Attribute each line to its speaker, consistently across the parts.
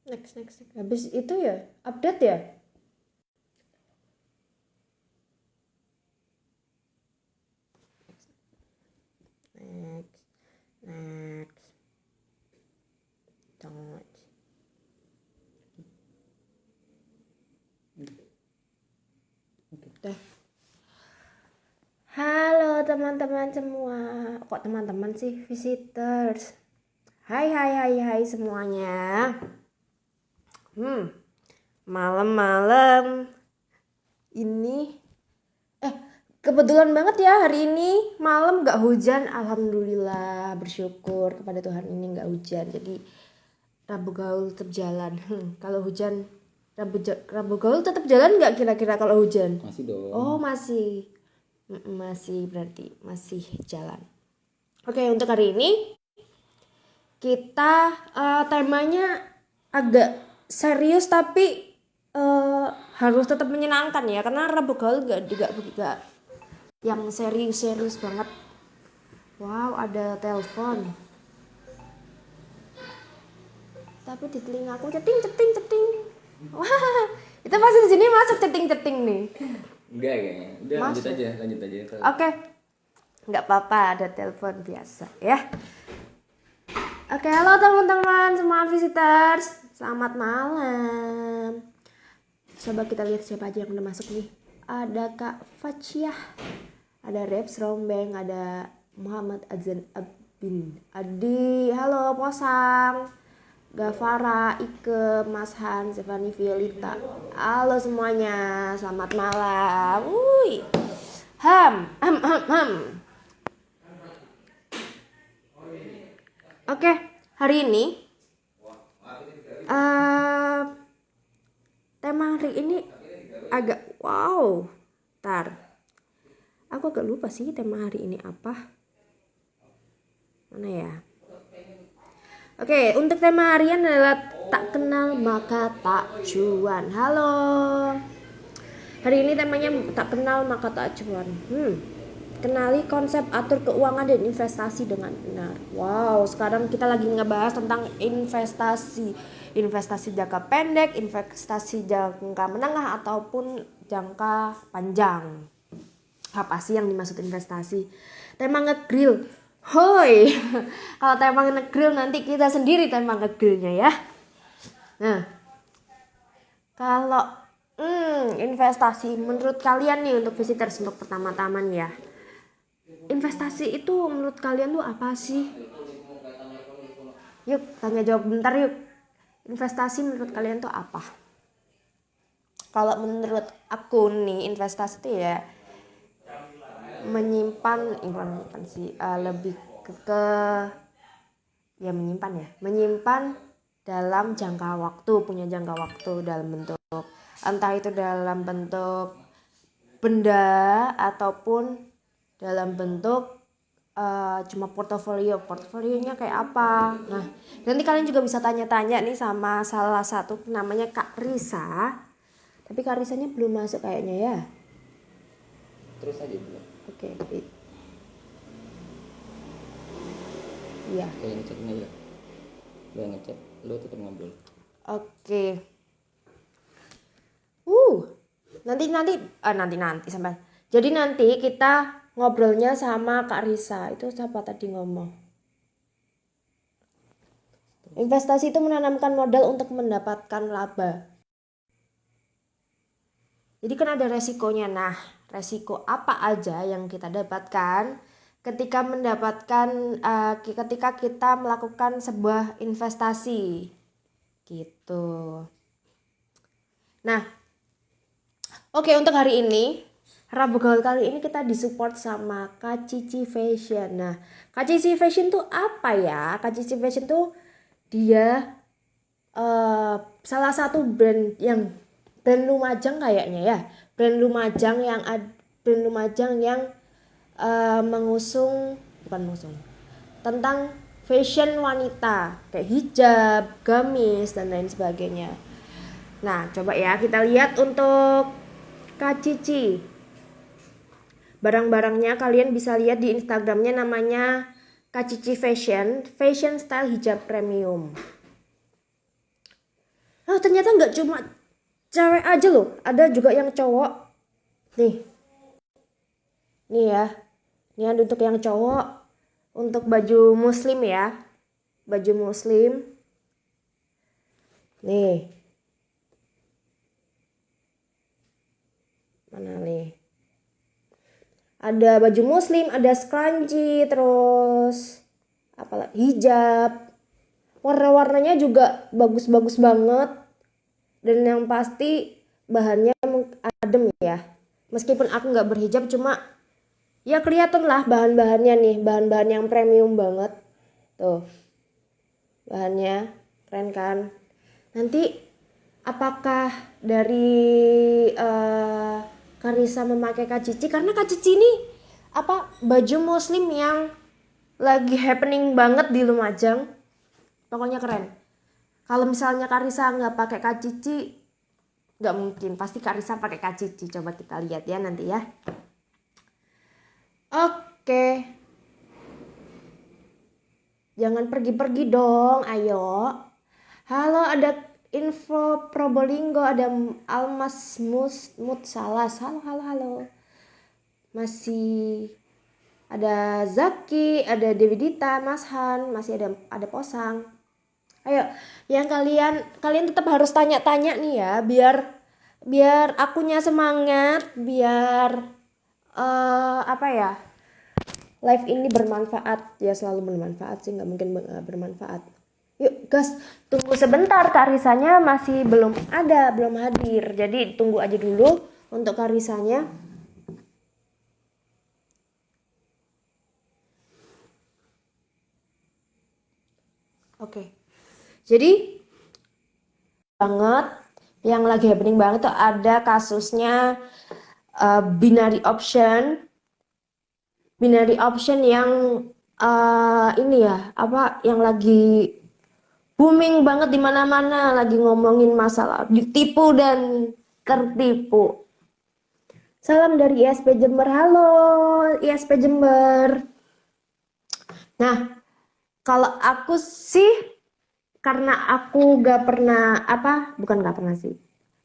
Speaker 1: Next. Habis itu ya update ya. Next. Don't. Udah. Halo teman-teman semua. Kok teman-teman sih, visitors? Hai semuanya. Malam-malam ini kebetulan banget ya hari ini malam gak hujan. Alhamdulillah, bersyukur kepada Tuhan ini gak hujan. Jadi Rabu Gaul tetap jalan. Kalau hujan Rabu Gaul tetap jalan gak kira-kira kalau hujan?
Speaker 2: Masih dong.
Speaker 1: Oh masih. Masih, berarti masih jalan. Oke, untuk hari ini kita temanya agak serius tapi harus tetap menyenangkan ya, karena Rabu Gaul gak yang serius banget. Wow, ada telepon. Tapi di telingaku ceting. Wah, itu pasti di sini masuk ceting nih.
Speaker 2: Enggak kayaknya. Udah
Speaker 1: Masuk.
Speaker 2: lanjut aja.
Speaker 1: Oke. Nggak apa-apa, ada telepon biasa ya. Oke, halo teman-teman semua visitors. Selamat malam. Coba kita lihat siapa aja yang udah masuk nih. Ada Kak Faciah, ada Reps Rombeng, ada Muhammad Azan Abin, Adi, halo Posang, Gavara, Ike, Mas Han, Stefani Violita. Halo semuanya, selamat malam. Oke, hari ini tema hari ini agak wow. Aku agak lupa sih tema hari ini apa. Mana ya? Oke, untuk tema harian adalah tak kenal maka tak cuan. Halo. Hari ini temanya tak kenal maka tak cuan. Kenali konsep atur keuangan dan investasi dengan benar. Wow, sekarang kita lagi ngebahas tentang investasi. Investasi jangka pendek, investasi jangka menengah ataupun jangka panjang. Apa sih yang dimaksud investasi? Tema ngegrill. Hoi. Kalau tema ngegrill nanti kita sendiri tema ngegrillnya ya. Nah, kalau investasi menurut kalian nih, untuk visitors, untuk pertama-tama nih ya. Investasi itu menurut kalian tuh apa sih? Yuk, tanya jawab bentar yuk. Investasi menurut kalian tuh apa? Kalau menurut aku nih, investasi itu ya menyimpan lebih ke ya menyimpan dalam jangka waktu, punya jangka waktu dalam bentuk, entah itu dalam bentuk benda ataupun dalam bentuk cuma portofolionya kayak apa. Nah, nanti kalian juga bisa tanya-tanya nih sama salah satu namanya Kak Risa. Tapi Kak Risanya belum masuk kayaknya ya.
Speaker 2: Terus aja dulu.
Speaker 1: Oke. Iya.
Speaker 2: Kayak ngecek aja. Lu ngecek, lu tetap ngobrol.
Speaker 1: Oke. Nanti sampai. Jadi nanti kita ngobrolnya sama Kak Risa. Itu siapa tadi ngomong? Investasi itu menanamkan modal untuk mendapatkan laba. Jadi kan ada resikonya. Nah, resiko apa aja yang kita dapatkan ketika kita melakukan sebuah investasi gitu. Nah, oke, untuk hari ini Rabu Gaul kali ini kita disupport sama Kak Cici Fashion. Nah, Kak Cici Fashion tuh apa ya? Kak Cici Fashion tuh dia salah satu brand Lumajang kayaknya ya. Brand Lumajang yang mengusung tentang fashion wanita, kayak hijab, gamis dan lain sebagainya. Nah, coba ya kita lihat untuk Kak Cici. Barang-barangnya kalian bisa lihat di Instagramnya, namanya Kak Cici Fashion style hijab premium. Oh, ternyata nggak cuma cewek aja loh, ada juga yang cowok. Nih, nih ya. Ini ada untuk yang cowok, untuk baju muslim ya. Baju muslim. Nih. Mana nih? Ada baju muslim, ada scrunchie, terus apa hijab. Warna-warnanya juga bagus-bagus banget. Dan yang pasti bahannya adem ya. Meskipun aku nggak berhijab, cuma ya kelihatan lah bahan-bahannya nih. Bahan-bahan yang premium banget. Tuh. Bahannya keren kan. Nanti apakah dari Karissa memakai Kak Cici? Karena Kak Cici ini baju muslim yang lagi happening banget di Lumajang. Pokoknya keren. Kalau misalnya Karissa nggak pakai Kak Cici, nggak mungkin. Pasti Karissa pakai Kak Cici. Coba kita lihat ya nanti ya. Oke. Jangan pergi-pergi dong, ayo. Halo, ada info Probolinggo, ada Almas Mutsalas. Halo. Masih ada Zaki, ada Dewi Dita, Mas Han, masih ada Posang. Ayo, yang kalian tetap harus tanya-tanya nih ya, biar akunya semangat, biar live ini bermanfaat. Ya selalu bermanfaat sih, nggak mungkin bermanfaat. Yuk gas, tunggu sebentar, Karisanya masih belum hadir. Jadi tunggu aja dulu untuk Karisanya. Oke. Jadi banget yang lagi happening banget tuh ada kasusnya binary option yang ini ya, yang lagi booming banget di mana-mana, lagi ngomongin masalah ditipu dan tertipu. Salam dari ISP Jember. Halo ISP Jember. Nah, kalau aku sih karena aku gak pernah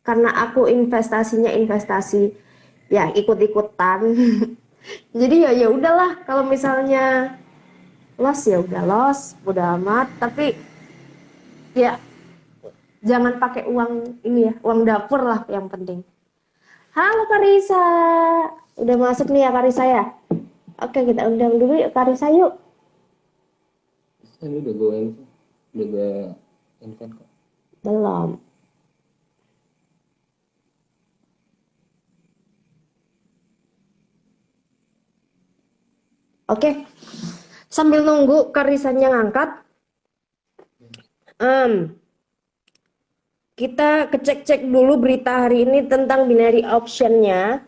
Speaker 1: karena aku investasi ya ikut-ikutan. Jadi ya udahlah, kalau misalnya loss ya udah loss, udah amat. Tapi ya jangan pakai uang ini ya, uang dapur lah yang penting. Halo Karissa, udah masuk nih ya Karissa ya. Oke, kita undang dulu yuk Karissa yuk.
Speaker 2: Ini udah gue invite kok.
Speaker 1: Belum. Oke, sambil nunggu Karissanya ngangkat, kita cek dulu berita hari ini tentang binary option-nya.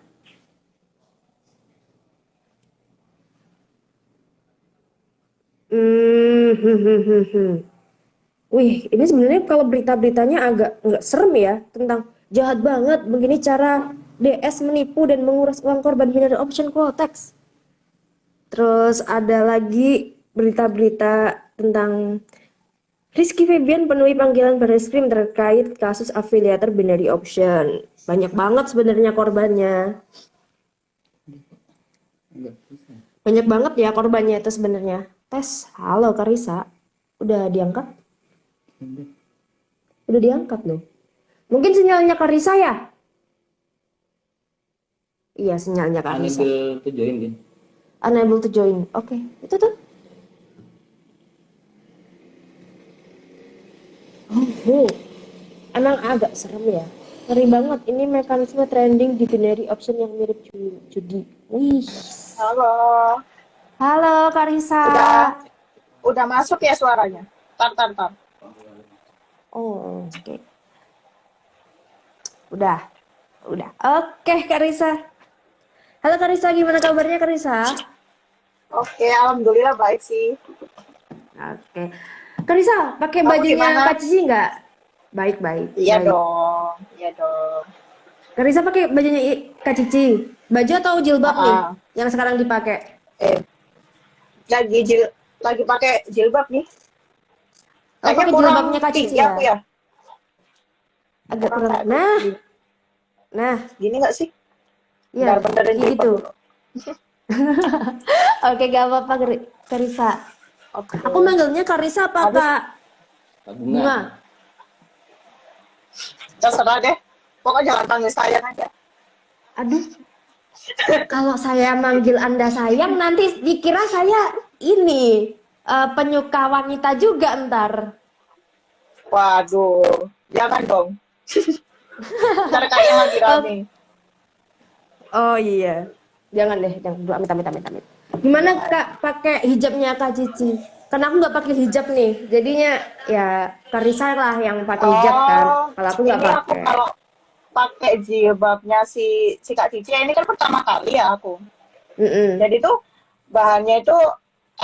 Speaker 1: Wih, ini sebenarnya kalau berita-beritanya agak nggak serem ya, tentang jahat banget begini cara DS menipu dan menguras uang korban binary option Quotex. Terus ada lagi berita-berita tentang Rizky Febian penuhi panggilan Barreskrim terkait kasus afiliator binary option. Banyak banget sebenarnya korbannya. Banyak banget ya korbannya itu sebenarnya. Tes, halo Karissa, udah diangkat? Udah diangkat loh. Mungkin sinyalnya Karissa ya? Iya, sinyalnya Karissa.
Speaker 2: Unable to join dia.
Speaker 1: Unable to join. Oke, itu tuh. Oh, emang agak serem ya. Ngeri banget, ini mekanisme trending di binary option yang mirip judi. Wih.
Speaker 3: Halo.
Speaker 1: Halo Karissa.
Speaker 3: Udah masuk ya suaranya? Tar.
Speaker 1: Oh, oke. Udah. Oke, Karissa. Halo Karissa, gimana kabarnya Karissa?
Speaker 3: Oke, alhamdulillah baik sih.
Speaker 1: Oke. Karissa, pakai
Speaker 3: Kamu
Speaker 1: bajunya
Speaker 3: gimana?
Speaker 1: Kak Cici nggak? Baik.
Speaker 3: Iya
Speaker 1: Baik.
Speaker 3: dong.
Speaker 1: Karissa pakai bajunya Kak Cici. Baju atau jilbab nih yang sekarang dipakai?
Speaker 3: Lagi pakai jilbab nih.
Speaker 1: Oh, pakai
Speaker 3: Kayaknya kurang
Speaker 1: jilbabnya Kak Cici
Speaker 3: tinggi aku ya.
Speaker 1: agak
Speaker 3: Kurang
Speaker 1: kurang.
Speaker 3: kayak
Speaker 1: Nah,
Speaker 3: gini,
Speaker 1: nah,
Speaker 3: gini nggak sih?
Speaker 1: ya,
Speaker 3: Bentar benerin
Speaker 1: kayak
Speaker 3: jilbab
Speaker 1: gitu.
Speaker 3: dulu.
Speaker 1: Oke, gak apa-apa, Karisa. Aku
Speaker 3: Oke.
Speaker 1: manggilnya Karisa apa
Speaker 3: Habis
Speaker 1: Kak
Speaker 2: Kak
Speaker 1: Bunga?
Speaker 2: Bunga.
Speaker 3: terserah deh. Pokoknya jangan panggil sayang aja.
Speaker 1: Aduh, kalau saya manggil Anda sayang, nanti dikira saya ini penyuka wanita juga ntar.
Speaker 3: Waduh, jangan dong. Ntar kayak yang lagi
Speaker 1: Oh,
Speaker 3: rame.
Speaker 1: oh iya, jangan deh, jangan. Dua, amit, amit, amit, amit. Gimana
Speaker 3: Ya.
Speaker 1: Kak pakai hijabnya Kak Cici? Karena aku nggak pakai hijab nih, jadinya ya Karisa lah yang pakai hijab kan.
Speaker 3: Oh,
Speaker 1: Kalau aku nggak
Speaker 3: ini aku
Speaker 1: pakai.
Speaker 3: kalau pakai jilbabnya si Kak Cici ini kan pertama kali ya aku.
Speaker 1: Mm-mm.
Speaker 3: Jadi tuh bahannya itu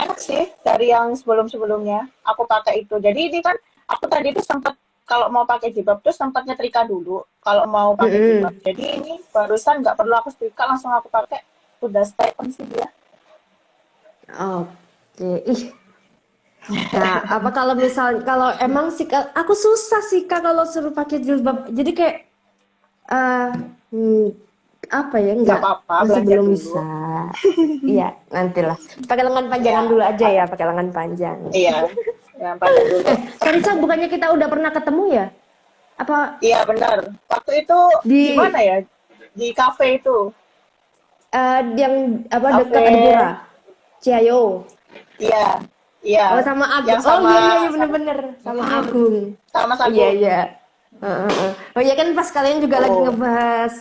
Speaker 3: enak sih dari yang sebelum-sebelumnya. Aku pakai itu. Jadi ini kan aku tadi tuh sempat kalau mau pakai jilbab tuh sempat nyetrika dulu kalau mau pakai jilbab.
Speaker 1: Mm-mm.
Speaker 3: Jadi ini barusan nggak perlu aku setrika langsung aku pakai udah stay sih dia.
Speaker 1: Oke, ih. Nah, apa kalau misal kalau emang sih aku susah sih Kak kalau suruh pakai jilbab. Jadi kayak eh hmm, apa ya
Speaker 3: Nggak
Speaker 1: nggak
Speaker 3: apa-apa
Speaker 1: masih
Speaker 3: belajar
Speaker 1: belum
Speaker 3: dulu.
Speaker 1: bisa. Iya, nantilah. Pakai lengan panjangan
Speaker 3: Ya,
Speaker 1: dulu aja ya, pakai lengan panjang.
Speaker 3: iya. Yang panjang dulu.
Speaker 1: Karisa bukannya kita udah pernah ketemu ya? Apa
Speaker 3: Iya benar. Waktu itu di mana
Speaker 1: di
Speaker 3: ya? Di kafe itu.
Speaker 1: yang apa dekat
Speaker 3: Kafe.
Speaker 1: Adipura? Ciayo.
Speaker 3: Iya. Iya.
Speaker 1: Oh sama Agung.
Speaker 3: Yang
Speaker 1: Oh
Speaker 3: sama
Speaker 1: iya iya iya
Speaker 3: sama
Speaker 1: bener-bener sama
Speaker 3: Mm-mm.
Speaker 1: Agung.
Speaker 3: Sama Mas
Speaker 1: Oh iya
Speaker 3: Agung.
Speaker 1: iya. Oh iya kan pas kalian juga lagi
Speaker 3: Oh,
Speaker 1: ngebahas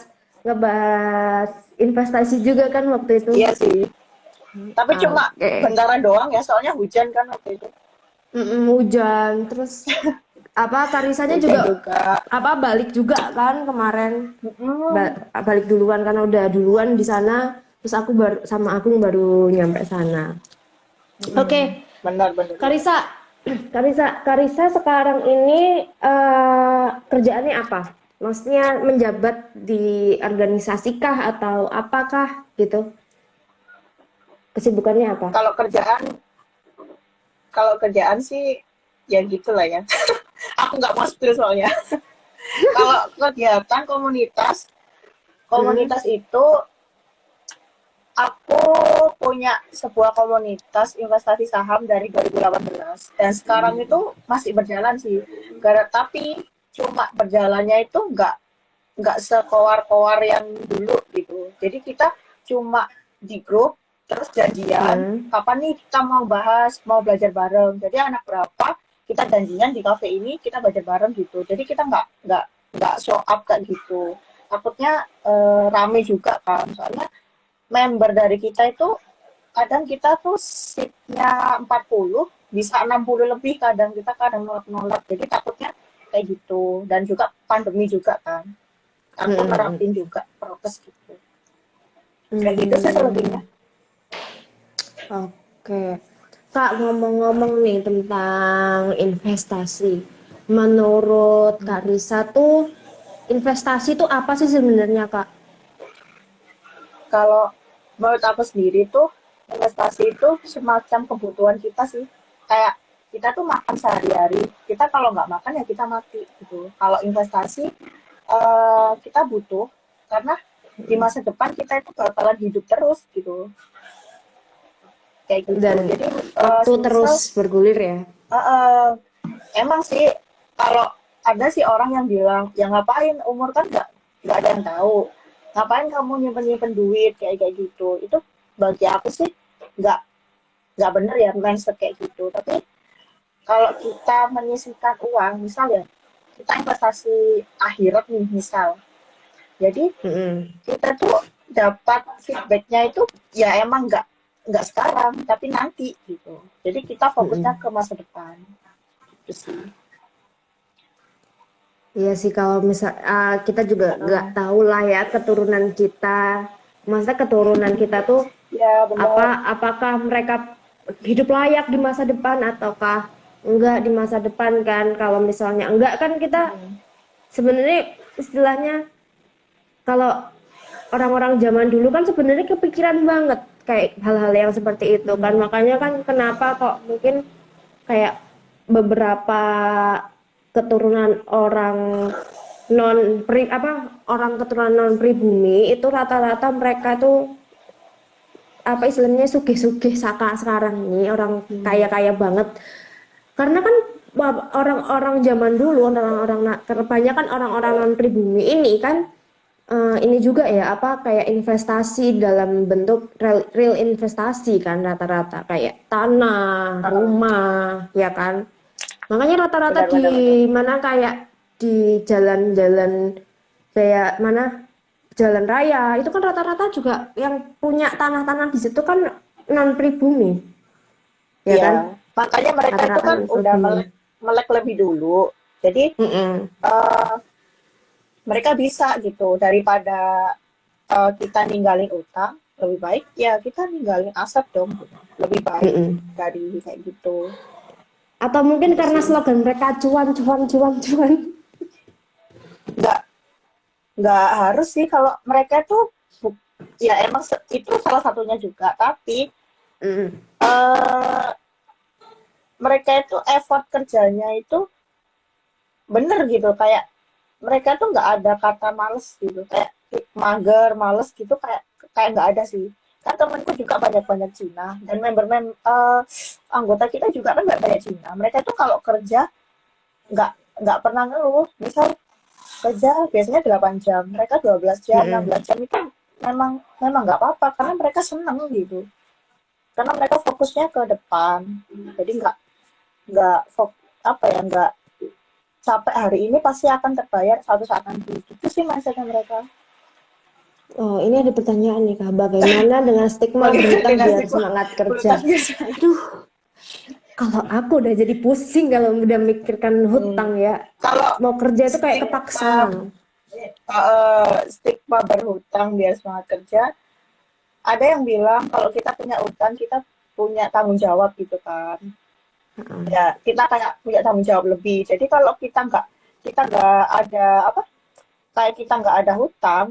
Speaker 1: ngebahas investasi juga kan waktu itu.
Speaker 3: iya sih. Tapi cuma
Speaker 1: Oke.
Speaker 3: bentaran doang ya, soalnya hujan kan waktu itu.
Speaker 1: Hujan terus apa Karisanya
Speaker 3: Hujan
Speaker 1: juga
Speaker 3: juga.
Speaker 1: apa balik juga kan kemarin.
Speaker 3: Mm-mm.
Speaker 1: Balik duluan karena udah duluan di sana terus aku baru sama Agung baru nyampe sana.
Speaker 3: Mm-mm.
Speaker 1: Oke,
Speaker 3: Benar-benar.
Speaker 1: Karisa, Karisa sekarang ini kerjaannya apa? Maksudnya menjabat di organisasi kah atau apakah gitu? Kesibukannya apa?
Speaker 3: Kalau kerjaan sih ya gitulah ya. Aku nggak mau spill soalnya. Kalau kegiatan komunitas,
Speaker 1: Hmm,
Speaker 3: komunitas itu aku punya sebuah komunitas investasi saham dari 2018 dan sekarang itu masih berjalan sih. Tapi cuma berjalannya itu nggak sekoar-koar yang dulu gitu. Jadi kita cuma di grup terus janjian
Speaker 1: hmm,
Speaker 3: kapan nih kita mau bahas mau belajar bareng. Jadi anak berapa kita janjian di kafe ini kita belajar bareng gitu. Jadi kita nggak show up kayak gitu. Takutnya rame juga kan. Soalnya member dari kita itu kadang kita tuh seatnya 40 bisa 60 lebih kadang nolak-nolak. Jadi takutnya kayak gitu dan juga pandemi juga kan
Speaker 1: hmm,
Speaker 3: aku
Speaker 1: hmm,
Speaker 3: nerapin juga prokes gitu kayak gitu sih selebihnya.
Speaker 1: hmm. Oke. Kak, ngomong-ngomong nih tentang investasi. Menurut Kak Risa tuh investasi tuh apa sih sebenarnya, Kak?
Speaker 3: Kalau menurut aku sendiri tuh investasi itu semacam kebutuhan kita sih, kayak kita tuh makan sehari-hari, kita kalau nggak makan ya kita mati gitu. Kalau investasi kita butuh karena di masa depan kita itu bakalan hidup terus gitu kayak gitu.
Speaker 1: Dan
Speaker 3: Jadi
Speaker 1: waktu terus
Speaker 3: semisal
Speaker 1: bergulir ya.
Speaker 3: eh, emang sih kalau ada sih orang yang bilang ya ngapain umur kan nggak ada yang tahu, ngapain kamu nyimpen nyimpen duit kayak kayak gitu. Itu bagi aku sih nggak nggak bener ya mindset kayak gitu. Tapi kalau kita menyisihkan uang misal ya kita investasi akhirat nih misal, jadi
Speaker 1: Mm-mm.
Speaker 3: kita tuh dapat feedbacknya itu ya emang nggak sekarang tapi nanti gitu. Jadi kita fokusnya
Speaker 1: Mm-mm.
Speaker 3: ke masa depan itu sih.
Speaker 1: Iya sih kalau misal kita juga nggak
Speaker 3: Heeh.
Speaker 1: tahu lah ya keturunan kita. Masa keturunan kita tuh
Speaker 3: Ya
Speaker 1: apa
Speaker 3: benar.
Speaker 1: apakah mereka hidup layak di masa depan ataukah enggak di masa depan kan? Kalau misalnya enggak kan kita
Speaker 3: Mm-mm.
Speaker 1: sebenarnya istilahnya kalau orang-orang zaman dulu kan sebenarnya kepikiran banget kayak hal-hal yang seperti itu kan
Speaker 3: Mm-mm.
Speaker 1: makanya kan kenapa kok mungkin kayak beberapa keturunan orang orang keturunan non pribumi itu rata-rata mereka tuh apa istilahnya sugih-sugih sekarang ini orang kaya-kaya banget karena kan orang-orang zaman dulu kebanyakan orang-orang non pribumi ini kan ini juga ya apa kayak investasi dalam bentuk real investasi kan rata-rata kayak tanah, rumah ya kan. Makanya rata-rata di
Speaker 3: Benar-benar.
Speaker 1: mana kayak di jalan-jalan kayak mana jalan raya itu kan rata-rata juga yang punya tanah-tanah di situ kan non pribumi ya
Speaker 3: Iya,
Speaker 1: kan
Speaker 3: makanya mereka itu
Speaker 1: rata-rata
Speaker 3: kan
Speaker 1: non
Speaker 3: udah
Speaker 1: pribumi.
Speaker 3: melek lebih dulu. Jadi
Speaker 1: Mm-mm.
Speaker 3: eh, mereka bisa gitu daripada kita ninggalin utang, lebih baik ya kita ninggalin aset dong. Lebih baik
Speaker 1: Mm-mm.
Speaker 3: dari kayak gitu.
Speaker 1: Atau mungkin
Speaker 3: Gitu
Speaker 1: karena
Speaker 3: sih.
Speaker 1: slogan mereka cuan cuan cuan cuan.
Speaker 3: Nggak nggak harus sih kalau mereka tuh ya emang itu salah satunya juga. Tapi
Speaker 1: Mm-mm.
Speaker 3: eh, mereka itu effort kerjanya itu bener gitu kayak mereka tuh nggak ada kata males gitu kayak mager males gitu kayak kayak nggak ada sih kan temanku juga banyak-banyak Cina dan anggota kita juga kan banyak Cina mereka tuh kalau kerja nggak nggak pernah ngeluh misal kerja biasanya 8 jam mereka 12 jam
Speaker 1: Mm-mm.
Speaker 3: 16 jam itu memang memang nggak apa-apa karena mereka seneng gitu karena mereka fokusnya ke depan jadi apa ya nggak capek hari ini pasti akan terbayar suatu saat nanti. Itu sih mindsetnya mereka.
Speaker 1: Oh, ini ada pertanyaan nih Kak. Bagaimana dengan stigma
Speaker 3: Bagaimana
Speaker 1: berhutang
Speaker 3: dengan
Speaker 1: biar
Speaker 3: stigma
Speaker 1: semangat kerja?
Speaker 3: berhutang biasa?
Speaker 1: Aduh, kalau aku udah jadi pusing kalau udah mikirkan
Speaker 3: Hmm.
Speaker 1: hutang ya.
Speaker 3: Kalau
Speaker 1: Mau kerja itu kayak
Speaker 3: stigma
Speaker 1: kepaksa.
Speaker 3: stigma berhutang biar semangat kerja, ada yang bilang kalau kita punya utang kita punya tanggung jawab gitu kan.
Speaker 1: Heeh.
Speaker 3: Ya kita kayak punya tanggung jawab lebih. Jadi kalau kita nggak ada apa kayak kita nggak ada hutang,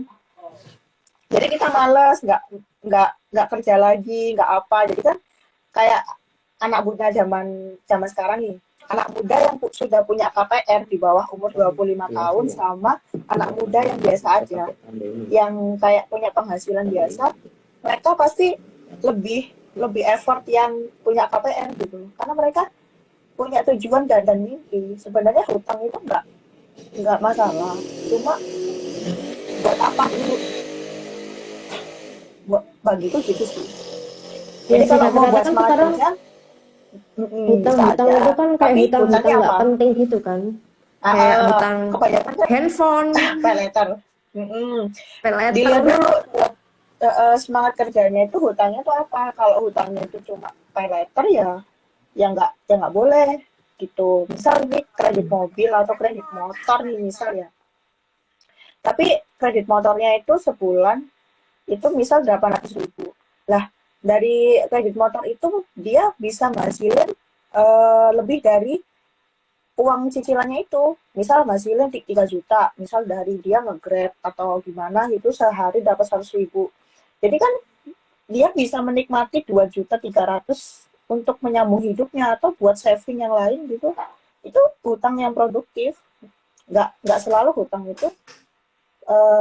Speaker 3: jadi kita males nggak kerja lagi nggak apa. Jadi kan kayak anak muda zaman zaman sekarang nih anak muda yang sudah punya KPR di bawah umur 25
Speaker 2: Iya sih
Speaker 3: tahun
Speaker 2: ya.
Speaker 3: sama anak muda yang biasa
Speaker 2: Bisa
Speaker 3: aja
Speaker 2: pakai tanda ini.
Speaker 3: yang kayak punya penghasilan biasa mereka pasti lebih lebih effort yang punya KPR gitu karena mereka punya tujuan dan mimpi sebenarnya hutang itu nggak masalah cuma buat apa dulu buat bagiku gitu sih
Speaker 1: Ya
Speaker 3: jadi
Speaker 1: sih
Speaker 3: kalau mau
Speaker 1: rata-rata
Speaker 3: buat
Speaker 1: kan
Speaker 3: semangat
Speaker 1: sekarang
Speaker 3: kerja bisa
Speaker 1: hutang-hutang
Speaker 3: aja
Speaker 1: itu kan kayak
Speaker 3: tapi
Speaker 1: hutang-hutang
Speaker 3: hutangnya
Speaker 1: nggak
Speaker 3: apa
Speaker 1: penting gitu kan. Kayak hutang
Speaker 3: kebanyakan kan
Speaker 1: handphone,
Speaker 3: pay letter. Mm-mm.
Speaker 1: pay
Speaker 3: Dilihat
Speaker 1: letter.
Speaker 3: dulu semangat kerjanya itu hutangnya tuh apa. Kalau hutangnya itu cuma pay letter ya nggak boleh gitu. Misal ini kredit mobil atau kredit motor nih misal ya. Tapi kredit motornya itu sebulan itu misal 800.000. Lah dari kredit motor itu dia bisa menghasilkan lebih dari uang cicilannya itu misal ngasilin 3 juta misal dari dia nge-grab atau gimana gitu sehari dapat 100.000 jadi kan dia bisa menikmati 2.300.000 untuk menyambung hidupnya atau buat saving yang lain gitu itu hutang yang produktif nggak selalu hutang itu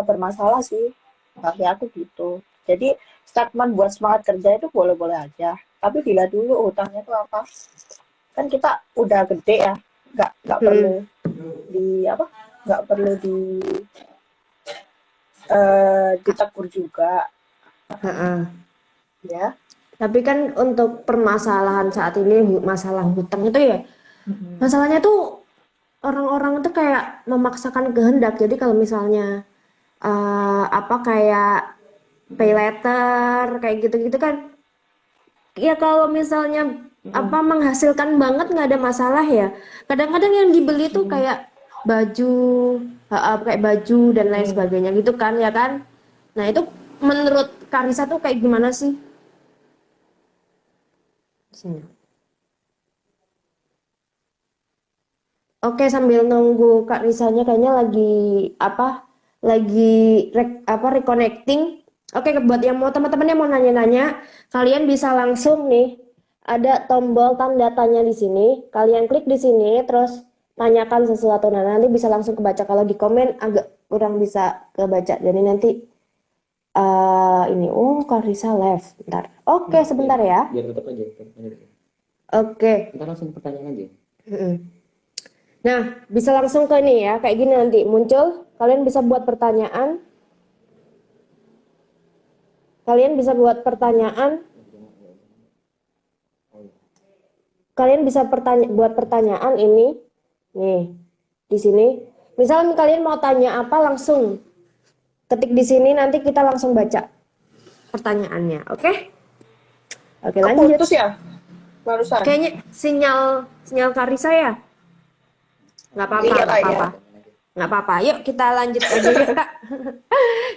Speaker 3: bermasalah sih bagi aku gitu jadi statement buat semangat kerja itu boleh-boleh aja tapi bila dulu hutangnya itu apa kan kita udah gede ya nggak perlu
Speaker 1: Hmm.
Speaker 3: di apa nggak perlu ditegur juga
Speaker 1: Heeh.
Speaker 3: ya.
Speaker 1: Tapi kan untuk permasalahan saat ini masalah hutang itu ya
Speaker 3: Mm-mm.
Speaker 1: masalahnya tuh orang-orang itu kayak memaksakan kehendak. Jadi kalau misalnya apa kayak pay letter kayak gitu-gitu kan ya kalau misalnya apa
Speaker 3: Mm-mm.
Speaker 1: menghasilkan banget nggak ada masalah ya. Kadang-kadang yang dibeli tuh
Speaker 3: Mm-mm.
Speaker 1: kayak baju kayak baju dan lain
Speaker 3: Mm-mm.
Speaker 1: sebagainya gitu kan ya kan. Nah, itu menurut Karisa tuh kayak gimana sih? Sini. Oke, sambil nunggu Kak Risanya kayaknya lagi apa? Lagi reconnecting. Oke, buat yang mau teman-teman yang mau nanya-nanya, kalian bisa langsung nih ada tombol tanda tanya di sini. Kalian klik di sini terus tanyakan sesuatu. Nah, nanti bisa langsung kebaca. Kalau di komen agak kurang bisa kebaca. Jadi nanti ini Karisa left. Bentar. Oke, sebentar ya.
Speaker 2: Biar tetap aja.
Speaker 1: Oke.
Speaker 2: Kita langsung pertanyaan aja.
Speaker 1: Nah, bisa langsung ke ini ya. Kayak gini nanti muncul. Kalian bisa buat pertanyaan. Kalian bisa buat pertanyaan. Kalian bisa buat pertanyaan ini. Nih, di sini. Misalnya kalian mau tanya apa, langsung ketik di sini, nanti kita langsung baca pertanyaannya. Oke? Oke, lanjut.
Speaker 3: Putus ya barusan.
Speaker 1: Kayaknya sinyal Karisa ya? Nggak apa-apa,
Speaker 3: Iya,
Speaker 1: nggak apa-apa.
Speaker 3: iya.
Speaker 1: Nggak apa-apa. Yuk kita lanjut aja yuk, Kak.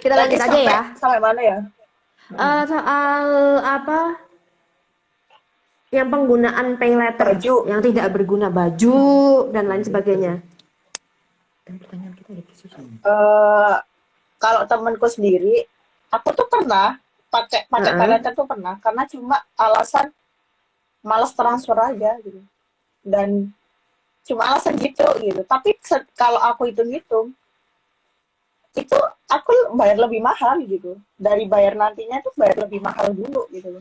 Speaker 1: Kita lanjut aja ya.
Speaker 3: Sampai mana ya?
Speaker 1: Soal apa? Yang penggunaan pay letter
Speaker 3: Baju.
Speaker 1: yang tidak berguna, baju dan lain sebagainya. Dan pertanyaan kita
Speaker 3: Kalau temanku sendiri, aku tuh pernah pakai pay letter tuh pernah, karena cuma alasan malas transfer aja gitu. Dan cuma alasan gitu. Tapi kalau aku hitung-hitung, itu aku bayar lebih mahal gitu. Dari bayar nantinya tuh bayar lebih mahal dulu gitu.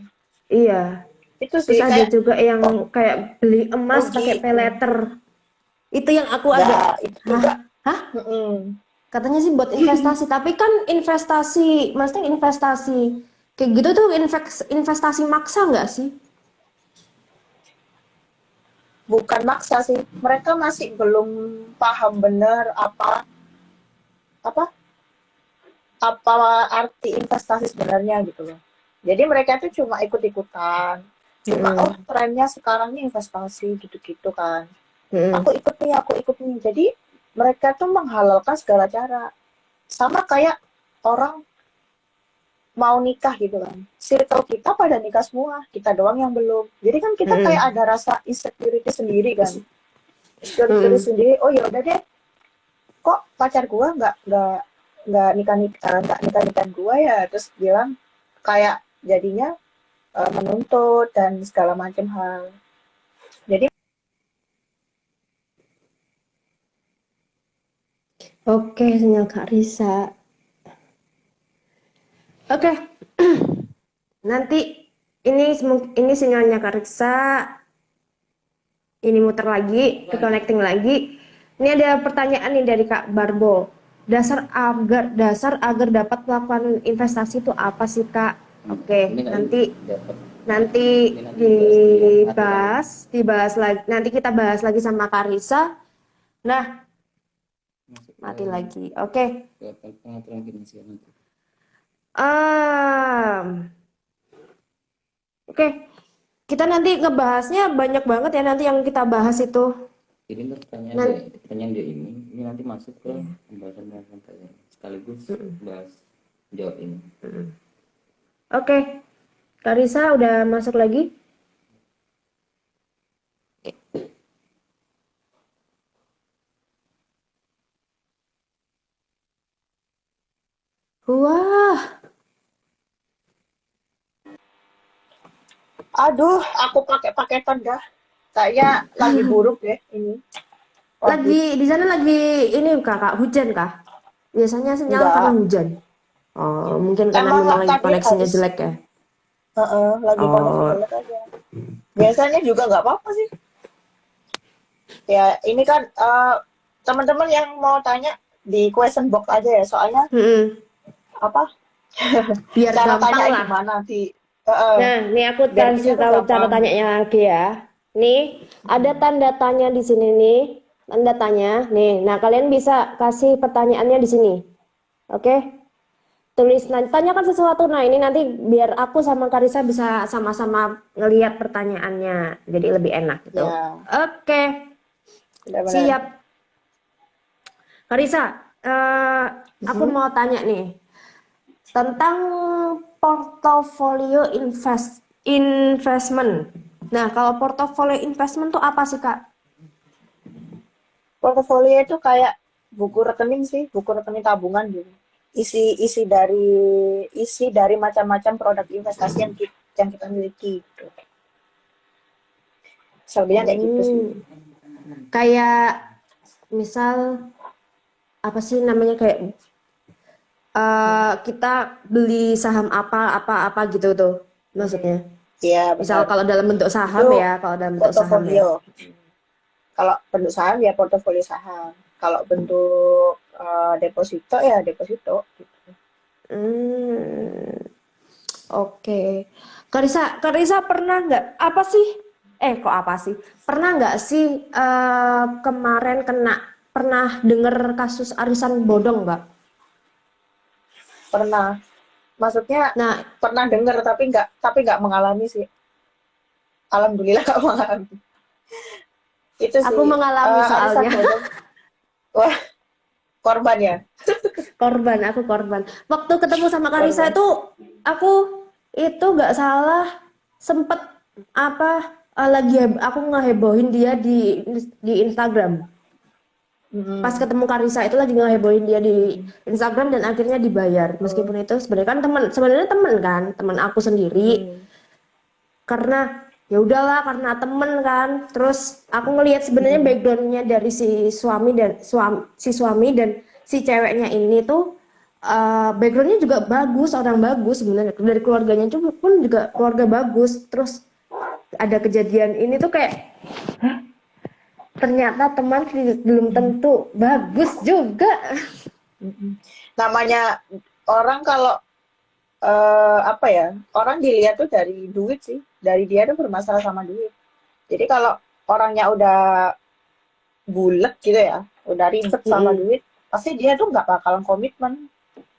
Speaker 1: Iya.
Speaker 3: Itu sih.
Speaker 1: Terus ada juga yang kayak beli emas pakai pay letter. Itu yang aku agak.
Speaker 3: Itu juga.
Speaker 1: Hah? Katanya sih buat investasi, tapi kan investasi, maksudnya investasi kayak gitu tuh investasi maksa nggak sih?
Speaker 3: Bukan maksa sih, mereka masih belum paham benar apa arti investasi sebenarnya gitu loh. Jadi mereka tuh cuma ikut-ikutan, cuma trennya sekarang ini investasi gitu-gitu kan. Aku ikut nih. Jadi mereka tuh menghalalkan segala cara. Sama kayak orang mau nikah gitu kan. Circle kita pada nikah semua, kita doang yang belum. Jadi kan kita kayak ada rasa insecurity sendiri kan. Insecurity sendiri. Oh ya udah deh. Kok pacar gua nggak nikah gua ya, terus bilang kayak jadinya menuntut dan segala macam hal. Jadi
Speaker 1: Oke, sinyal Kak Risa. Oke. Nanti ini sinyalnya Kak Risa. Ini muter lagi, reconnecting lagi. Ini ada pertanyaan nih dari Kak Barbo. Dasar agar dapat melakukan investasi itu apa sih, Kak? Oke, nanti dibahas lagi. Nanti kita bahas lagi sama Kak Risa. Nah, mati lagi. Oke.
Speaker 2: Pengaturan finansial nanti.
Speaker 1: Oke. Kita nanti ngebahasnya banyak banget ya, nanti yang kita bahas itu.
Speaker 2: Jadi pertanyaan dia ini nanti masuk ke pembahasan sekaligus bahas jawab ini.
Speaker 1: Oke. Karisa udah masuk lagi? Wah.
Speaker 3: Aduh, aku pakai paketan dah. Kayaknya lagi buruk deh ini.
Speaker 1: Lagi di sana lagi ini Kak, hujan kah? Biasanya sinyal karena hujan. Oh, mungkin karena memang lagi koneksinya jelek ya.
Speaker 3: Lagi koneksi jelek aja. Biasanya juga nggak apa-apa sih. Ya, ini kan teman-teman yang mau tanya di question box aja ya, soalnya
Speaker 1: biar
Speaker 3: cara
Speaker 1: gampang
Speaker 3: tanya
Speaker 1: lah.
Speaker 3: gimana nanti.
Speaker 1: Nah, nih aku kasih tahu cara tanyanya lagi ya. Nih, ada tanda tanya di sini nih, tanda tanya. Nih, nah kalian bisa kasih pertanyaannya di sini. Oke? Tulis, tanyakan sesuatu. Nah, ini nanti biar aku sama Karisa bisa sama-sama ngelihat pertanyaannya, jadi lebih enak gitu.
Speaker 3: Ya.
Speaker 1: Oke. Siap. Karisa, aku mau tanya nih tentang portofolio investment. Nah, kalau portofolio investment tuh apa sih, Kak?
Speaker 3: Portofolio itu kayak buku rekening sih, buku rekening tabungan gitu. Isi dari macam-macam produk investasi yang kita miliki gitu. Selebihnya kayak gitu sih.
Speaker 1: Kayak misal apa sih namanya kayak kita beli saham apa gitu tuh maksudnya.
Speaker 3: Iya,
Speaker 1: Misal
Speaker 3: benar.
Speaker 1: kalau dalam bentuk
Speaker 3: Itu
Speaker 1: saham ya, kalau dalam bentuk saham ya.
Speaker 3: portofolio. Kalau bentuk saham ya portofolio saham. Kalau bentuk deposito ya deposito gitu.
Speaker 1: Hmm, oke. Karisa pernah nggak apa sih? Kok apa sih? Pernah nggak sih kemarin pernah denger kasus arisan bodong nggak?
Speaker 3: Pernah, maksudnya
Speaker 1: Nah,
Speaker 3: pernah dengar tapi nggak mengalami sih. Alhamdulillah nggak mengalami. Itu
Speaker 1: aku
Speaker 3: sih
Speaker 1: mengalami
Speaker 3: arisan
Speaker 1: soalnya.
Speaker 3: bodong. Wah, korban ya,
Speaker 1: Aku korban. Waktu ketemu sama Karisa
Speaker 3: korban.
Speaker 1: itu, aku itu nggak salah sempet aku ngehebohin dia di Instagram. Pas
Speaker 3: Mm-mm.
Speaker 1: ketemu Karisa itu lagi ngehebohin dia di Instagram dan akhirnya dibayar.
Speaker 3: Oh,
Speaker 1: Meskipun itu sebenarnya kan sebenarnya teman kan, teman aku sendiri.
Speaker 3: mm-mm.
Speaker 1: Karena ya udahlah karena temen kan. Terus aku ngelihat sebenarnya
Speaker 3: Mm-mm.
Speaker 1: backgroundnya dari si suami dan si ceweknya ini tuh backgroundnya juga bagus, orang bagus sebenarnya, dari keluarganya pun juga keluarga bagus. Terus ada kejadian ini tuh kayak ternyata teman belum tentu bagus juga.
Speaker 3: Mm-mm. Namanya orang kalau apa ya, orang dilihat tuh dari duit sih, dari dia tuh bermasalah sama duit. Jadi kalau orangnya udah bulet gitu ya, udah ribet sama
Speaker 1: Mm-mm.
Speaker 3: duit, pasti dia tuh nggak bakalan komitmen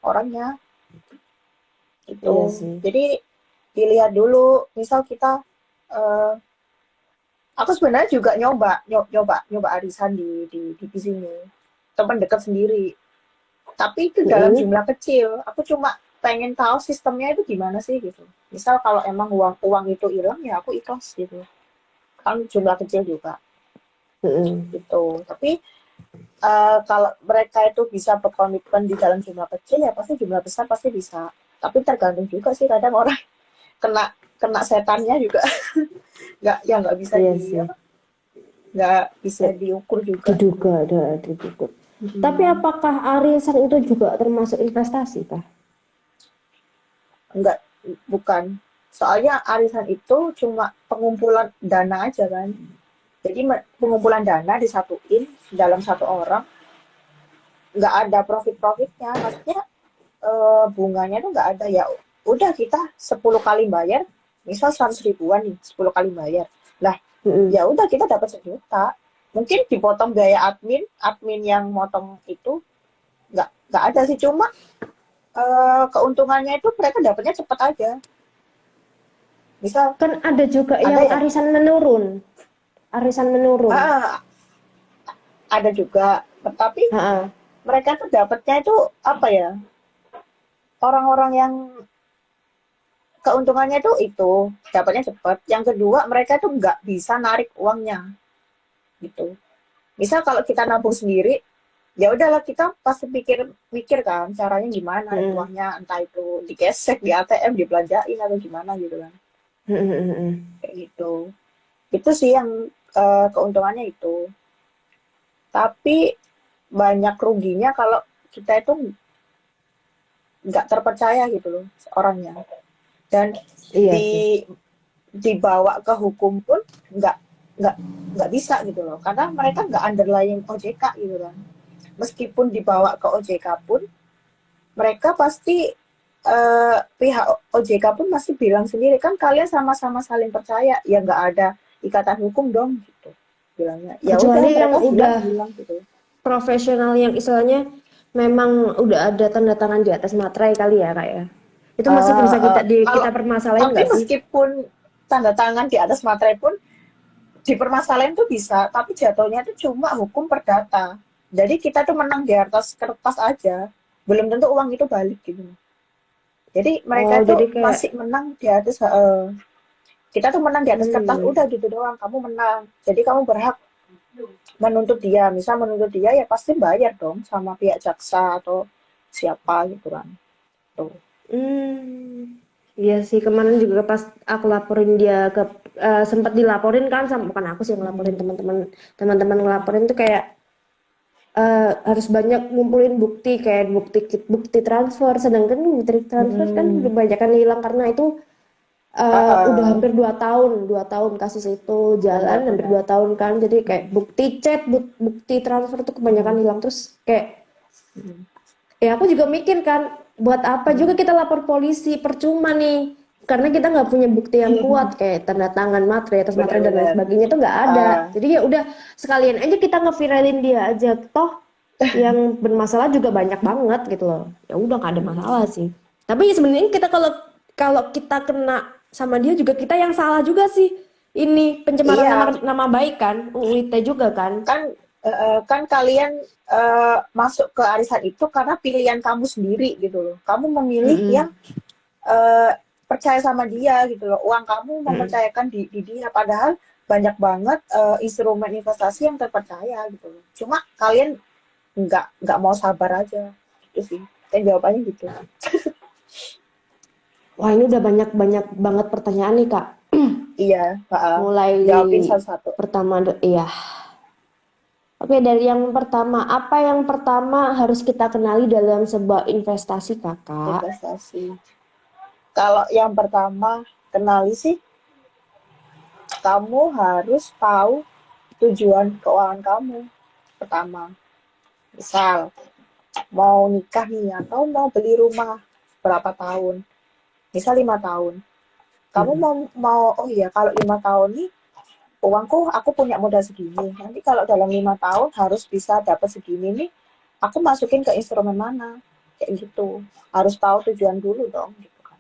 Speaker 3: orangnya itu.
Speaker 1: Iya sih.
Speaker 3: Jadi dilihat dulu, misal kita, eh, aku sebenarnya juga nyoba arisan di sini, teman dekat sendiri. Tapi itu dalam
Speaker 1: Mm-mm.
Speaker 3: jumlah kecil. Aku cuma pengen tahu sistemnya itu gimana sih gitu. Misal kalau emang uang uang itu hilang ya aku ikhlas gitu. Kan jumlah kecil juga
Speaker 1: Mm-mm.
Speaker 3: gitu. Tapi kalau mereka itu bisa berkomitmen di dalam jumlah kecil ya pasti jumlah besar pasti bisa. Tapi tergantung juga sih kadang orang kena kena setannya juga nggak bisa
Speaker 1: Iya
Speaker 3: di
Speaker 1: sih.
Speaker 3: apa nggak bisa
Speaker 1: Ya,
Speaker 3: diukur juga.
Speaker 1: diduga. Tapi
Speaker 3: Mm-mm.
Speaker 1: apakah arisan itu juga termasuk investasi, Kak?
Speaker 3: Enggak, bukan. Soalnya arisan itu cuma pengumpulan dana aja kan. Jadi pengumpulan dana disatuin dalam satu orang, nggak ada profitnya. Maksudnya bunganya tuh nggak ada ya. Udah kita 10 kali bayar, misal 100 ribuan nih, 10 kali bayar. Lah,
Speaker 1: Mm-mm.
Speaker 3: ya udah kita dapat 1 juta. Mungkin dipotong biaya admin yang motong itu nggak ada sih. Cuma keuntungannya itu mereka dapatnya cepat aja. Misal
Speaker 1: Kan ada juga
Speaker 3: ada
Speaker 1: yang
Speaker 3: ya,
Speaker 1: arisan menurun. Arisan menurun.
Speaker 3: ah, ada juga. Tapi
Speaker 1: Ha-ha.
Speaker 3: mereka tuh dapatnya itu apa ya? Orang-orang yang keuntungannya tuh itu dapatnya cepat. Yang kedua, mereka tuh nggak bisa narik uangnya gitu. Misal kalau kita nabung sendiri, ya udahlah kita pasti mikir kan caranya gimana narik
Speaker 1: Mm-mm.
Speaker 3: uangnya, entah itu digesek di ATM, dibelanjain atau gimana gitu kan.
Speaker 1: Mm-mm.
Speaker 3: Kayak gitu. Itu sih yang keuntungannya itu. Tapi banyak ruginya kalau kita itu nggak terpercaya gitu loh orangnya. Dan
Speaker 1: Iya
Speaker 3: di
Speaker 1: sih.
Speaker 3: dibawa ke hukum pun nggak nggak nggak bisa gitu loh karena mereka nggak underlying OJK gitu kan, meskipun dibawa ke OJK pun mereka pasti pihak OJK pun masih bilang sendiri kan kalian sama-sama saling percaya ya nggak ada ikatan hukum dong gitu bilangnya, ya udah
Speaker 1: Kecuali yang
Speaker 3: mereka
Speaker 1: udah
Speaker 3: bilang gitu.
Speaker 1: profesional yang istilahnya memang udah ada tanda tangan di atas materai kali ya, Kak ya. Itu masih
Speaker 3: Eh,
Speaker 1: bisa
Speaker 3: eh, kalau
Speaker 1: kita permasalahin
Speaker 3: tapi
Speaker 1: nggak sih?
Speaker 3: meskipun tanda tangan di atas materai pun dipermasalahin tuh bisa, tapi jatuhnya tuh cuma hukum perdata. Jadi kita tuh menang di atas kertas aja, belum tentu uang itu balik gitu. Jadi mereka
Speaker 1: Oh,
Speaker 3: tuh
Speaker 1: jadi kayak
Speaker 3: masih menang di atas, kita tuh menang di atas kertas,
Speaker 1: hmm,
Speaker 3: udah gitu doang, kamu menang. Jadi kamu berhak menuntut dia, misal menuntut dia ya pasti bayar dong sama pihak jaksa atau siapa gitu kan. Tuh.
Speaker 1: hmm. Iya sih kemarin juga pas aku laporin dia sempat dilaporin kan sama bukan aku sih yang ngelaporin
Speaker 3: Hmm.
Speaker 1: teman-teman ngelaporin tuh kayak harus banyak ngumpulin bukti kayak bukti transfer, sedangkan bukti transfer kan kebanyakan hilang karena itu udah hampir 2 tahun kasus itu jalan, hampir
Speaker 3: Benar-benar.
Speaker 1: 2 tahun kan, jadi kayak bukti chat, bukti transfer tuh kebanyakan hilang. Terus kayak ya aku juga mikir kan, buat apa juga kita lapor polisi, percuma nih, karena kita nggak punya bukti yang kuat kayak tanda tangan materai atas materai dan lain
Speaker 3: Benar-benar.
Speaker 1: sebagainya itu nggak ada. Jadi ya udah sekalian aja kita ngeviralin dia aja, toh yang bermasalah juga banyak banget gitu loh. Ya udah nggak ada masalah sih. Tapi ya sebenarnya kita kalau kalau kita kena sama dia juga kita yang salah juga sih. Ini pencemaran
Speaker 3: Iya,
Speaker 1: nama baik kan, UU ITE juga kan.
Speaker 3: kan kalian masuk ke arisan itu karena pilihan kamu sendiri gitu loh. Kamu memilih yang
Speaker 1: Mm-mm.
Speaker 3: percaya sama dia gitu loh. Uang kamu
Speaker 1: Mm-mm.
Speaker 3: mempercayakan di dia, padahal banyak banget instrumen investasi yang terpercaya gitu loh. Cuma kalian nggak mau sabar aja gitu sih. Dan jawabannya gitu.
Speaker 1: Wah, ini udah banyak banyak banget pertanyaan nih Kak.
Speaker 3: Iya,
Speaker 1: Mulai
Speaker 3: jawabin satu-satu.
Speaker 1: pertama, iya. Oke, dari yang pertama, apa yang pertama harus kita kenali dalam sebuah investasi, Kakak?
Speaker 3: Investasi. Kalau yang pertama kenali sih, kamu harus tahu tujuan keuangan kamu pertama. Misal mau nikah nih atau mau beli rumah berapa tahun, misal 5 tahun, kamu
Speaker 1: Mm-mm.
Speaker 3: mau oh iya, kalau 5 tahun nih uangku, aku punya modal segini, nanti kalau dalam 5 tahun harus bisa dapat segini nih, aku masukin ke instrumen mana, kayak gitu. Harus tahu tujuan dulu dong gitu kan.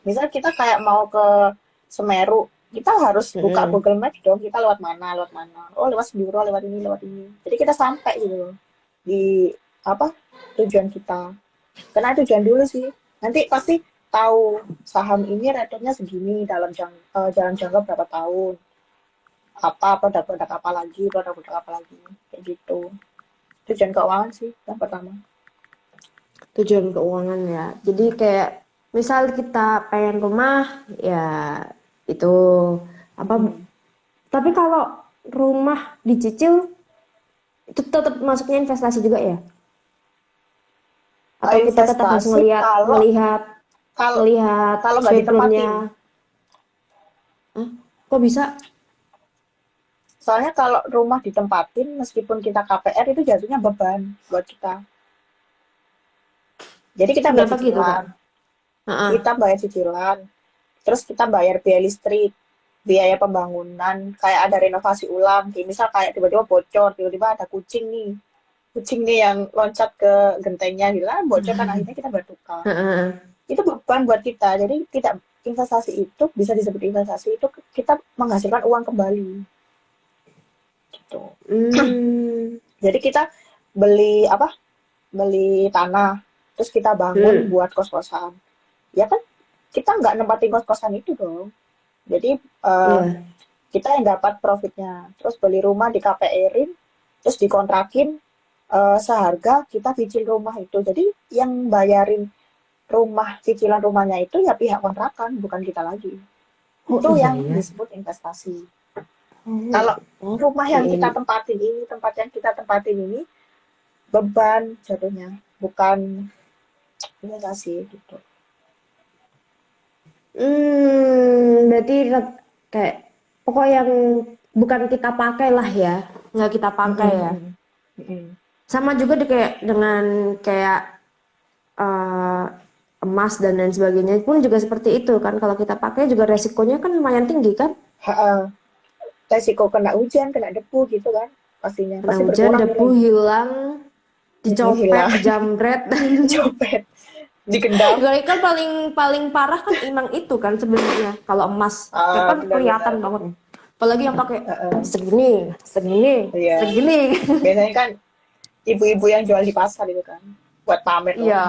Speaker 3: Misal kita kayak mau ke Semeru, kita harus buka
Speaker 1: Mm-mm.
Speaker 3: Google Maps dong, kita lewat mana, oh lewat Senduro, lewat ini, jadi kita sampai gitu loh di apa tujuan kita. Karena tujuan dulu sih, nanti pasti tahu saham ini returnnya segini dalam jangka berapa tahun, apa produk-produk apa lagi kayak gitu. Tujuan keuangan sih yang pertama.
Speaker 1: Tujuan keuangan ya. Jadi kayak misal kita pengen rumah, ya itu apa?
Speaker 3: Mm-mm.
Speaker 1: Tapi kalau rumah dicicil itu tetap masuknya investasi juga ya? Atau kita tetap harus
Speaker 3: Investasi
Speaker 1: ngelihat
Speaker 3: kalau
Speaker 1: ngelihat
Speaker 3: kalau
Speaker 1: ngelihat
Speaker 3: kalau nggak ditempatin.
Speaker 1: backgroundnya? Hah? Kok bisa?
Speaker 3: Soalnya kalau rumah ditempatin, meskipun kita KPR, itu jatuhnya beban buat kita. Jadi kita bayar
Speaker 1: Kenapa gitu Kak?
Speaker 3: cicilan,
Speaker 1: Heeh.
Speaker 3: kita bayar cicilan, terus kita bayar biaya listrik, biaya pembangunan, kayak ada renovasi ulang, kayak misal kayak tiba-tiba bocor, tiba-tiba ada kucing nih yang loncat ke gentengnya, gitu kan, bocor kan, akhirnya kita bayar tukang.
Speaker 1: Heeh.
Speaker 3: Itu beban buat kita. Jadi tidak, investasi itu bisa disebut investasi itu kita menghasilkan uang kembali gitu.
Speaker 1: Hmm.
Speaker 3: Jadi kita beli apa? Beli tanah, terus kita bangun
Speaker 1: Hmm.
Speaker 3: buat kos-kosan. Ya kan kita nggak nempatin kos-kosan itu dong. Jadi
Speaker 1: Iya.
Speaker 3: kita yang dapat profitnya. Terus beli rumah di KPR-in, terus dikontrakin seharga kita cicil rumah itu. Jadi yang bayarin cicilan rumahnya itu ya pihak kontrakan, bukan kita lagi.
Speaker 1: Oh
Speaker 3: Itu
Speaker 1: iya
Speaker 3: yang
Speaker 1: ya.
Speaker 3: disebut investasi.
Speaker 1: Oh,
Speaker 3: Kalau rumah
Speaker 1: oke.
Speaker 3: yang kita tempatin ini, tempat yang kita tempatin ini beban jatuhnya, bukan investasi gitu.
Speaker 1: Berarti kayak pokok yang bukan kita pakai lah ya, nggak kita pakai ya.
Speaker 3: Mm-mm, mm-mm.
Speaker 1: Sama juga kayak dengan kayak eh, emas dan lain sebagainya pun juga seperti itu kan. Kalau kita pakai juga resikonya kan lumayan tinggi kan.
Speaker 3: Resiko kena hujan, kena debu gitu kan, pastinya
Speaker 1: Kena
Speaker 3: pasti
Speaker 1: hujan,
Speaker 3: berkurang
Speaker 1: debu
Speaker 3: nilainya.
Speaker 1: hilang, dicopet,
Speaker 3: Hilang,
Speaker 1: dijamret.
Speaker 3: copet, digendam.
Speaker 1: Kalau kan paling paling parah kan emang itu kan sebenarnya. Kalau emas, ya kan kelihatan
Speaker 3: Benar-benar.
Speaker 1: banget. Apalagi yang pakai segini, segini,
Speaker 3: Iya,
Speaker 1: segini.
Speaker 3: biasanya kan ibu-ibu yang jual di pasar itu kan, buat pamer doang.
Speaker 1: Iya.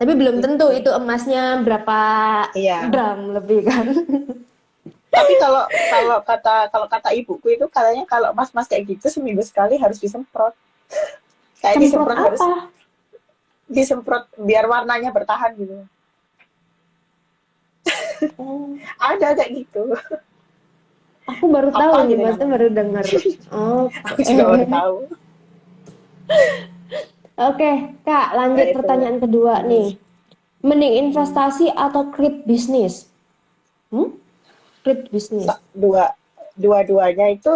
Speaker 1: Tapi belum tentu
Speaker 3: Gitu.
Speaker 1: itu emasnya berapa
Speaker 3: Iya.
Speaker 1: gram lebih kan.
Speaker 3: Tapi kalau kata ibuku itu katanya kalau mas-mas kayak gitu seminggu sekali harus disemprot. Kayak
Speaker 1: Semprot
Speaker 3: disemprot harus
Speaker 1: apa?
Speaker 3: disemprot biar warnanya bertahan gitu.
Speaker 1: Oh.
Speaker 3: Ada kayak gitu.
Speaker 1: Aku baru tahu
Speaker 3: Apa
Speaker 1: nih,
Speaker 3: gitu
Speaker 1: maksudnya
Speaker 3: namanya.
Speaker 1: baru denger.
Speaker 3: Aku juga baru
Speaker 1: Oke.
Speaker 3: tahu.
Speaker 1: Oke, Kak,
Speaker 3: Nah,
Speaker 1: lanjut
Speaker 3: itu.
Speaker 1: pertanyaan kedua
Speaker 3: Hmm.
Speaker 1: nih. Mending
Speaker 3: Hmm.
Speaker 1: investasi atau create bisnis? Create bisnis.
Speaker 3: Dua-duanya itu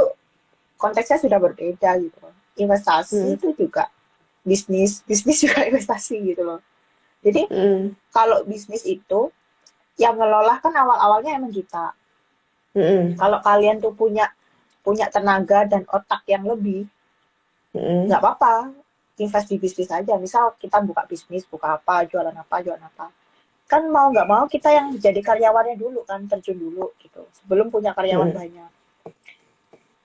Speaker 3: konteksnya sudah berbeda gitu loh.
Speaker 1: Hmm.
Speaker 3: Investasi itu juga bisnis, bisnis juga investasi gitu loh. Jadi
Speaker 1: Hmm.
Speaker 3: kalau bisnis itu yang ngelola kan awal-awalnya emang kita.
Speaker 1: Hmm.
Speaker 3: Kalau kalian tuh punya punya tenaga dan otak yang lebih,
Speaker 1: Hmm.
Speaker 3: nggak apa-apa, invest di bisnis aja. Misal kita buka bisnis, buka apa, jualan apa, jualan apa. Kan mau nggak mau kita yang jadi karyawannya dulu kan, terjun dulu gitu. Sebelum punya karyawan
Speaker 1: Hmm.
Speaker 3: banyak.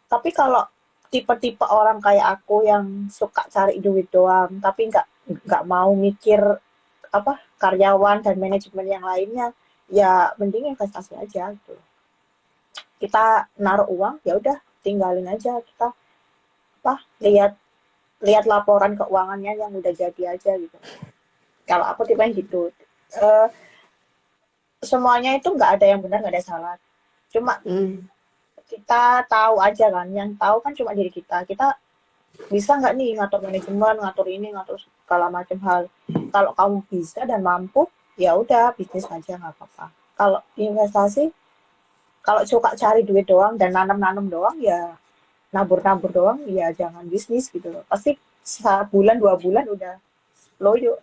Speaker 3: Tapi kalau tipe-tipe orang kayak aku yang suka cari duit doang, tapi nggak mau mikir apa karyawan dan manajemen yang lainnya, ya mending investasi aja gitu. Kita naruh uang, ya udah tinggalin aja kita apa lihat lihat laporan keuangannya yang udah jadi aja gitu. Kalau aku tipe yang gitu. Eh, Semuanya itu nggak ada yang benar, nggak ada yang salah. Cuma
Speaker 1: Hmm.
Speaker 3: kita tahu aja kan, yang tahu kan cuma diri kita. Kita bisa nggak nih ngatur manajemen, ngatur ini, ngatur segala macam hal. Kalau kamu bisa dan mampu, ya udah bisnis aja nggak apa-apa. Kalau investasi, kalau suka cari duit doang dan nanam-nanam doang, ya nabur-nabur doang, ya jangan bisnis gitu loh. Pasti sebulan 2 bulan udah loyo.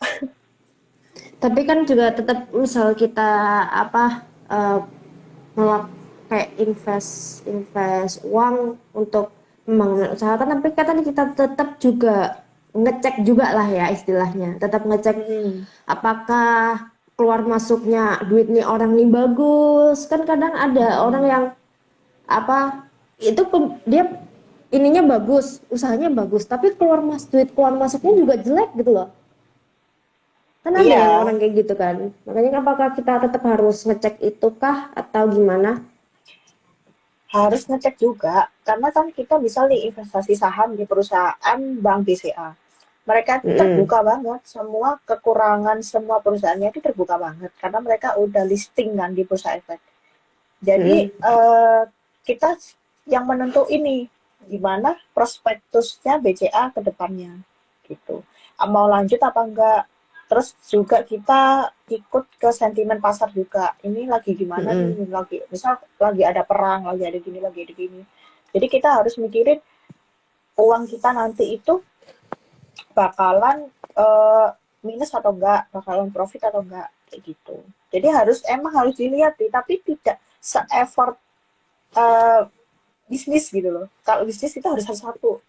Speaker 1: Tapi kan juga tetap misal kita apa ngelak kayak invest invest uang untuk membangun usaha kan, tapi kan kita tetap juga ngecek juga lah ya istilahnya, tetap ngecek
Speaker 3: Hmm,
Speaker 1: apakah keluar masuknya duit nih orang nih bagus. Kan kadang ada orang
Speaker 3: hmm.
Speaker 1: yang apa itu dia ininya bagus, usahanya bagus, tapi duit keluar masuknya juga jelek gitu loh. Kan ada yang
Speaker 3: Iya,
Speaker 1: orang kayak gitu kan. Makanya apakah kita tetap harus ngecek itu kah atau gimana?
Speaker 3: harus ngecek juga. Karena kan kita bisa nih investasi saham di perusahaan Bank BCA. Mereka itu
Speaker 1: Mm-mm.
Speaker 3: terbuka banget. Semua kekurangan semua perusahaannya itu terbuka banget. Karena mereka udah listing kan di Bursa Efek. Jadi
Speaker 1: Mm-mm.
Speaker 3: kita yang menentu ini gimana prospektusnya BCA ke depannya gitu. Mau lanjut apa enggak? Terus juga kita ikut ke sentimen pasar juga. Ini lagi gimana nih?
Speaker 1: Mm-mm.
Speaker 3: Lagi misal lagi ada perang, lagi ada gini, lagi ada gini. Jadi kita harus mikirin uang kita nanti itu bakalan minus atau enggak, bakalan profit atau enggak kayak gitu. Jadi emang harus dilihat sih, tapi tidak se-effort eh, bisnis gitu loh. Kalau bisnis itu harus satu-satu.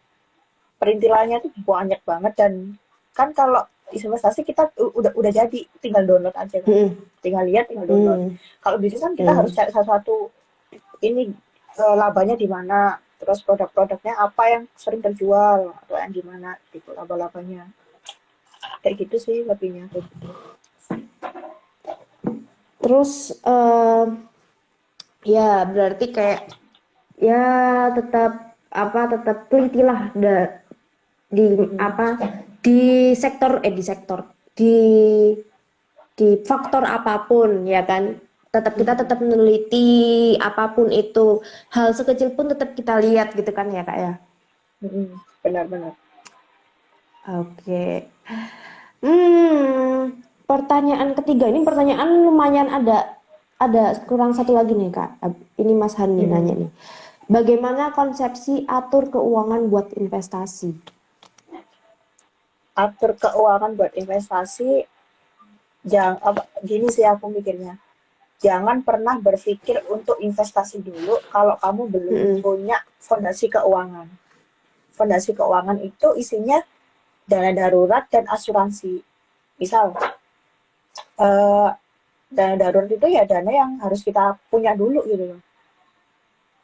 Speaker 3: Perintilannya tuh banyak banget dan kan kalau investasi kita udah jadi, tinggal download aja kan.
Speaker 1: Mm-mm.
Speaker 3: Tinggal lihat, tinggal download.
Speaker 1: Mm-mm.
Speaker 3: Kalau bisnis kan kita harus
Speaker 1: Mm.
Speaker 3: cari satu-satu ini labanya di mana, terus produk-produknya apa yang sering terjual atau yang gimana gitu laba-labanya. Kayak gitu sih lebihnya kayak gitu.
Speaker 1: Terus ya berarti kayak ya tetap apa tetap telitilah di
Speaker 3: Mm-mm.
Speaker 1: apa di sektor di faktor apapun ya kan, tetap kita
Speaker 3: Mm-mm.
Speaker 1: tetap meneliti apapun itu, hal sekecil pun tetap kita lihat gitu kan ya kak ya.
Speaker 3: Mm-mm. Benar-benar.
Speaker 1: Oke. Pertanyaan ketiga ini pertanyaan lumayan ada kurang satu lagi nih kak. Ini Mas Hani nanya
Speaker 3: Mm-mm.
Speaker 1: nih. Bagaimana konsepsi atur keuangan buat investasi?
Speaker 3: Atur keuangan buat investasi, jangan apa gini sih aku mikirnya. Jangan pernah berpikir untuk investasi dulu kalau kamu belum
Speaker 1: Mm-mm.
Speaker 3: punya fondasi keuangan. Fondasi keuangan itu isinya dana darurat dan asuransi. Misal, eh, dana darurat itu ya dana yang harus kita punya dulu gitu loh.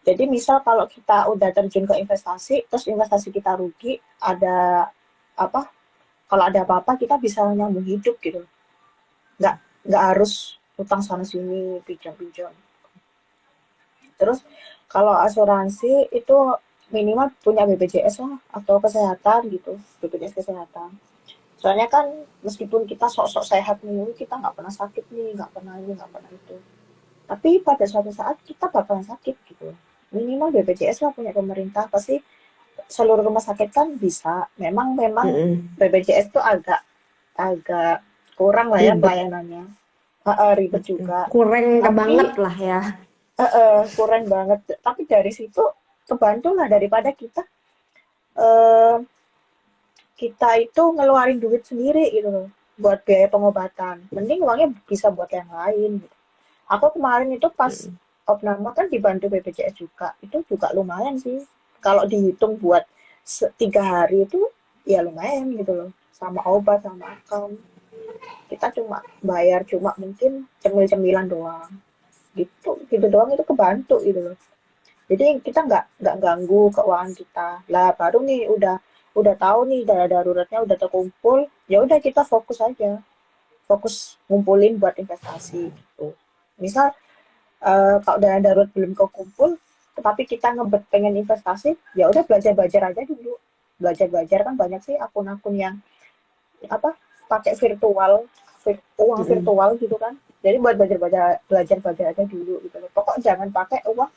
Speaker 3: Jadi misal kalau kita udah terjun ke investasi, terus investasi kita rugi, ada apa? Kalau ada apa-apa kita bisa nyambung hidup gitu. Nggak nggak harus utang sana sini, pinjam-pinjam. Terus kalau asuransi itu minimal punya BPJS lah atau kesehatan gitu, BPJS kesehatan. Soalnya kan meskipun kita sok-sok sehat nih, kita nggak pernah sakit nih, nggak pernah ini, nggak pernah itu. Tapi pada suatu saat kita bakalan sakit gitu. minimal BPJS lah punya pemerintah, pasti seluruh rumah sakit kan bisa. Memang
Speaker 1: Mm-mm.
Speaker 3: BPJS tuh agak agak kurang lah ya
Speaker 1: Ribet.
Speaker 3: pelayanannya. Ribet juga.
Speaker 1: Kurang banget
Speaker 3: Tapi
Speaker 1: lah ya.
Speaker 3: kurang banget. Tapi dari situ kebantu lah daripada eh, kita itu ngeluarin duit sendiri gitu loh buat biaya pengobatan. Mending uangnya bisa buat yang lain gitu. Aku kemarin itu pas
Speaker 1: Mm.
Speaker 3: opname kan dibantu BPJS juga. Itu juga lumayan sih. Kalau dihitung buat 3 hari itu ya lumayan gitu loh. Sama obat, sama akam. Kita cuma bayar cuma mungkin cemil-cemilan doang. Gitu doang itu kebantu gitu loh. Jadi kita nggak ganggu keuangan kita. Lah baru nih udah tahu nih dana daruratnya udah terkumpul, ya udah kita fokus aja, fokus ngumpulin buat investasi gitu. Misal kalau dana darurat belum kekumpul, tetapi kita ngebet pengen investasi, ya udah belajar-belajar aja dulu. Belajar-belajar kan banyak sih akun-akun yang apa pakai uang
Speaker 1: Mm-mm.
Speaker 3: virtual gitu kan. Jadi buat belajar-belajar aja dulu gitu loh. Pokok jangan pakai uang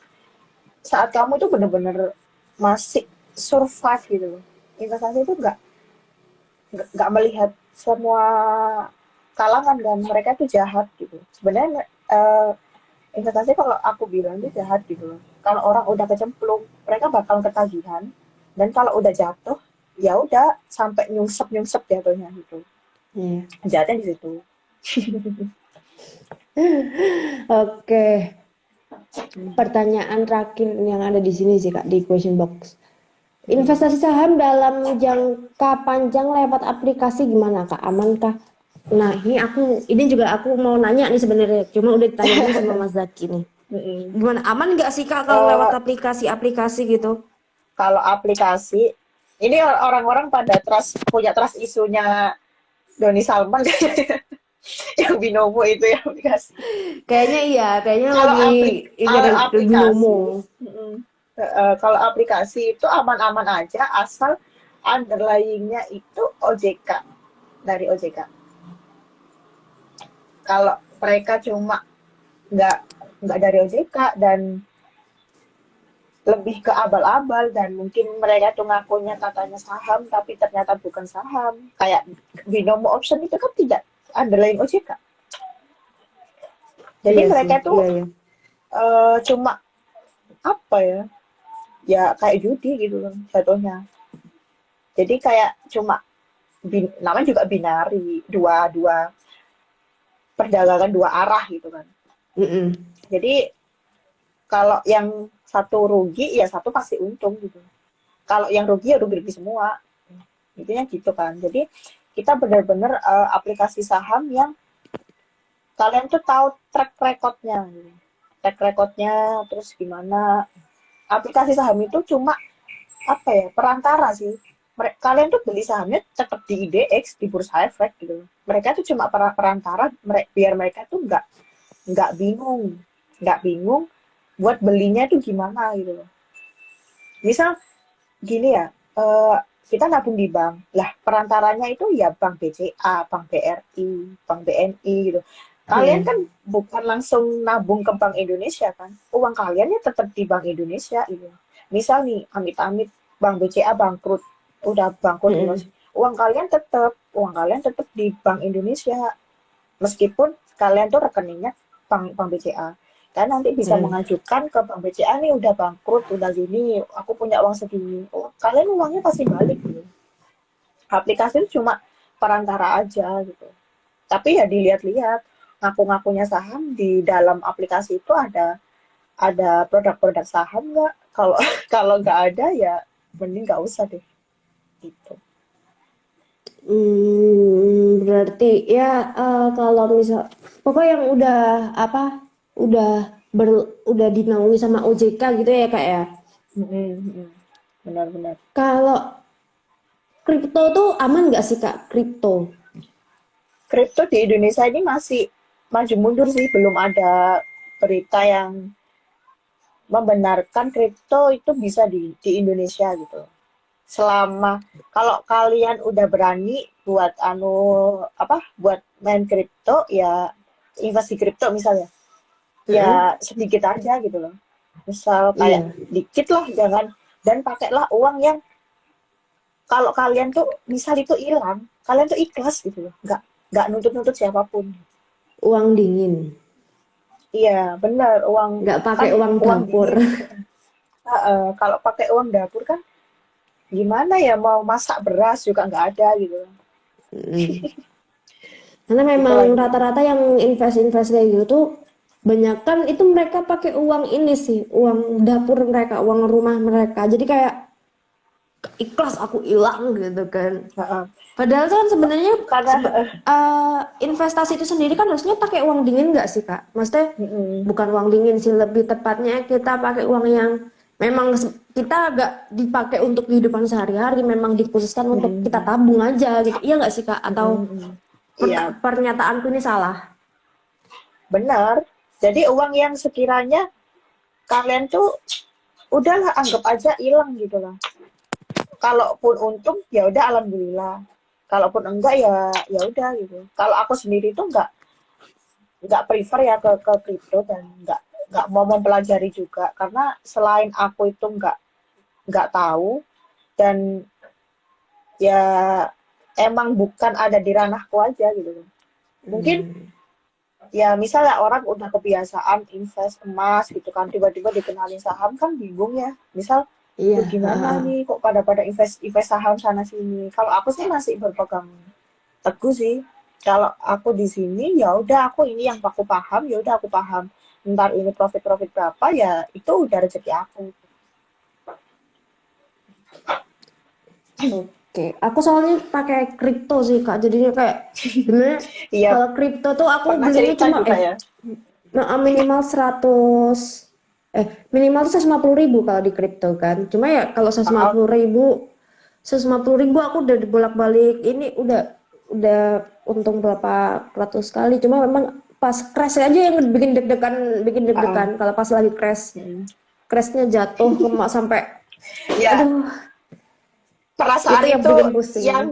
Speaker 3: saat kamu itu bener-bener masih survive gitu loh. Investasi itu nggak melihat semua kalangan kan, mereka itu jahat gitu. Sebenarnya investasi kalau aku bilang itu jahat gitu loh. Kalau orang udah kecemplung, mereka bakal ketagihan. Dan kalau udah jatuh, ya udah sampai nyungsep nyungsep jatuhnya gitu.
Speaker 1: Iya.
Speaker 3: Jahatnya di situ.
Speaker 1: Oke, pertanyaan terakhir yang ada di sini sih Kak di question box. Investasi saham dalam jangka panjang lewat aplikasi gimana Kak? Aman kah? Nah, ini juga aku mau nanya nih sebenarnya. Cuma udah ditanyain sama Mas Zaki nih.
Speaker 3: Mm-mm.
Speaker 1: Gimana? Aman nggak sih Kak kalau lewat
Speaker 3: Eh,
Speaker 1: aplikasi-aplikasi gitu?
Speaker 3: Kalau aplikasi, ini orang-orang pada punya trust isunya Doni Salman yang binomo itu ya aplikasi.
Speaker 1: Kayaknya iya, kayaknya
Speaker 3: Kalau
Speaker 1: lagi ini
Speaker 3: kalau
Speaker 1: lagi binomo.
Speaker 3: aplikasi, kalau aplikasi itu aman-aman aja asal underlyingnya itu OJK dari OJK. Kalau mereka cuma nggak nggak dari OJK dan lebih ke abal-abal dan mungkin mereka tuh ngakunya katanya saham tapi ternyata bukan saham. Kayak binomo option itu kan tidak underlying OJK. Jadi
Speaker 1: Iya sih,
Speaker 3: mereka
Speaker 1: iya
Speaker 3: tuh
Speaker 1: iya.
Speaker 3: cuma apa ya? Ya kayak judi gitu loh jatuhnya. Jadi kayak cuma namanya juga binari, dua dua perdagangan dua arah gitu kan.
Speaker 1: Mm-mm.
Speaker 3: Jadi kalau yang satu rugi ya satu pasti untung gitu. Kalau yang rugi ya rugi-rugi semua. Intinya gitu kan. Jadi kita benar-benar aplikasi saham yang kalian tuh tahu track recordnya. Gitu. Track recordnya terus gimana. Aplikasi saham itu cuma apa ya perantara sih. Kalian tuh beli sahamnya tetap di IDX di Bursa Efek gitu. Mereka tuh cuma perantara biar mereka tuh nggak bingung buat belinya tuh gimana gitu loh. Misal gini ya, kita nabung di bank. Lah, perantaranya itu ya bank BCA, bank BRI, bank BNI gitu. Kalian
Speaker 1: Mm.
Speaker 3: kan bukan langsung nabung ke Bank Indonesia kan. Uang kalian ya tetap di Bank Indonesia gitu. Misal nih, amit-amit Bank BCA bangkrut, udah bangkrut gitu.
Speaker 1: Mm-mm.
Speaker 3: Uang kalian tetap di Bank Indonesia. Meskipun kalian tuh rekeningnya bank BCA. Kan nanti bisa
Speaker 1: Mm.
Speaker 3: mengajukan ke bank BCA nih udah bangkrut, udah gini, aku punya uang segini. Oh, kalian uangnya pasti balik gitu. Aplikasi itu cuma perantara aja gitu. Tapi ya dilihat-lihat ngaku-ngakunya saham di dalam aplikasi itu ada produk-produk saham nggak? Kalau kalau nggak ada ya mending nggak usah deh gitu.
Speaker 1: Berarti ya kalau misal pokoknya yang udah apa udah udah dinaungi sama OJK gitu ya Kak ya.
Speaker 3: Benar-benar.
Speaker 1: Kalau kripto tuh aman nggak sih Kak kripto?
Speaker 3: Kripto di Indonesia ini masih maju mundur sih, belum ada berita yang membenarkan kripto itu bisa di Indonesia gitu. Selama kalau kalian udah berani buat buat main kripto ya investasi kripto misalnya, ya
Speaker 1: Mm-mm.
Speaker 3: sedikit aja gitu loh. Misal kayak
Speaker 1: Iya.
Speaker 3: dikit lah, jangan, dan pakailah uang yang kalau kalian tuh misal itu hilang, kalian tuh ikhlas gitu loh, nggak nuntut-nuntut siapapun.
Speaker 1: Uang dingin.
Speaker 3: Iya, benar, uang
Speaker 1: Nggak pakai
Speaker 3: kan,
Speaker 1: uang
Speaker 3: uang
Speaker 1: dapur.
Speaker 3: dingin. Kalau pakai uang dapur kan gimana ya, mau masak beras juga nggak ada gitu.
Speaker 1: Mm. Karena
Speaker 3: Itu
Speaker 1: memang
Speaker 3: lagi.
Speaker 1: rata-rata yang invest-invest kayak gitu tuh banyak kan itu mereka pakai uang ini sih, uang dapur mereka, uang rumah mereka. Jadi kayak ikhlas aku hilang gitu kan.
Speaker 3: Heeh.
Speaker 1: Padahal tuh kan sebenarnya
Speaker 3: Karena
Speaker 1: investasi itu sendiri kan harusnya pakai uang dingin nggak sih Kak? Maksudnya
Speaker 3: mm-mm,
Speaker 1: bukan uang dingin sih, lebih tepatnya kita pakai uang yang memang kita agak dipakai untuk kehidupan sehari-hari, memang dikhususkan untuk kita
Speaker 3: mm-mm,
Speaker 1: tabung aja gitu. Iya nggak sih Kak? Atau
Speaker 3: mm-mm. Iya,
Speaker 1: pernyataanku ini salah?
Speaker 3: benar. Jadi uang yang sekiranya kalian tuh udahlah anggap aja hilang gitu lah. Kalaupun untung ya udah alhamdulillah. Kalaupun enggak ya ya udah gitu. Kalau aku sendiri tuh nggak prefer ya ke kripto, dan nggak mau mempelajari juga karena selain aku itu nggak tahu, dan ya emang bukan ada di ranahku aja gitu. Mungkin
Speaker 1: Hmm,
Speaker 3: ya misalnya orang udah kebiasaan invest emas gitu kan, tiba-tiba dikenalin saham kan bingung ya. Misal
Speaker 1: iya.
Speaker 3: tuh gimana nih kok pada invest invest saham sana sini. Kalau aku sih masih berpegang teguh sih. Kalau aku di sini ya udah, aku ini yang aku paham, ya udah aku paham. Ntar ini profit berapa ya itu udah rezeki aku.
Speaker 1: Oke, aku soalnya pakai kripto sih Kak. Jadinya kayak gimana?
Speaker 3: Iya,
Speaker 1: Kalau kripto tuh aku
Speaker 3: pernah
Speaker 1: belinya
Speaker 3: cerita
Speaker 1: cuma
Speaker 3: juga ya.
Speaker 1: minimal 100 minimal tuh 150.000 kalau di kripto kan. Cuma ya kalau 150.000 aku udah dibolak-balik ini udah untung berapa ratus kali. Cuma memang pas crash aja yang bikin deg-degan kalau pas lagi crashnya jatuh sampai
Speaker 3: Ya,
Speaker 1: aduh itu
Speaker 3: perasaan
Speaker 1: yang
Speaker 3: itu
Speaker 1: bikin pusing.
Speaker 3: yang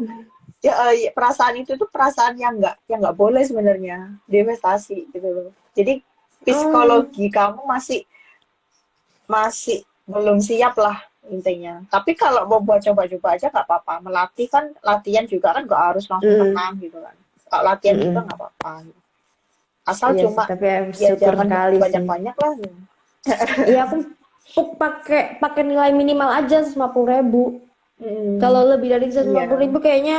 Speaker 3: ya, perasaan itu tuh perasaan yang nggak boleh sebenarnya divestasi gitu loh. Jadi
Speaker 1: Oh,
Speaker 3: psikologi kamu masih masih belum siap lah intinya. Tapi kalau mau buat coba-coba aja nggak apa-apa. Melatih kan, latihan juga kan nggak harus langsung
Speaker 1: mm,
Speaker 3: menang gitu kan. Kalau latihan juga
Speaker 1: mm-mm.
Speaker 3: nggak apa-apa. Asal
Speaker 1: Iya sih
Speaker 3: cuma
Speaker 1: tapi ya
Speaker 3: ya
Speaker 1: bersyukur
Speaker 3: jangan
Speaker 1: sekali sih.
Speaker 3: banyak-banyak lah. Ya.
Speaker 1: Iya aku pakai pakai nilai minimal aja 150.000. Kalau
Speaker 3: Hmm,
Speaker 1: lebih dari
Speaker 3: iya.
Speaker 1: 150.000 kayaknya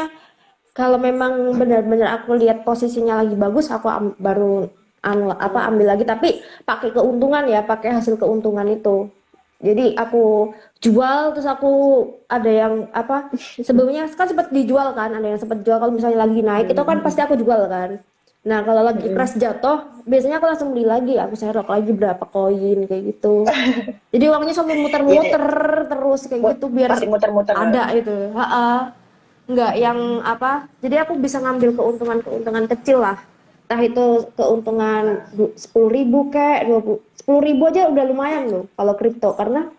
Speaker 1: kalau memang benar-benar aku lihat posisinya lagi bagus aku baru ambil lagi tapi pakai keuntungan ya pakai hasil keuntungan itu. Jadi aku jual terus aku ada yang apa sebelumnya kan sempat dijual kan ada yang sempat jual kalau misalnya lagi naik itu kan pasti
Speaker 3: Hmm,
Speaker 1: aku jual kan. Nah kalau lagi
Speaker 3: hmm,
Speaker 1: crash jatuh biasanya aku langsung beli lagi aku serok lagi berapa koin kayak gitu. Jadi uangnya sampai
Speaker 3: iya, iya.
Speaker 1: muter-muter terus kayak gitu biar
Speaker 3: Masih muter-muter.
Speaker 1: ada itu. Nggak yang apa. Jadi aku bisa ngambil keuntungan-keuntungan kecil lah. Entah itu keuntungan 10.000 kayak 10.000 aja udah lumayan loh kalau kripto karena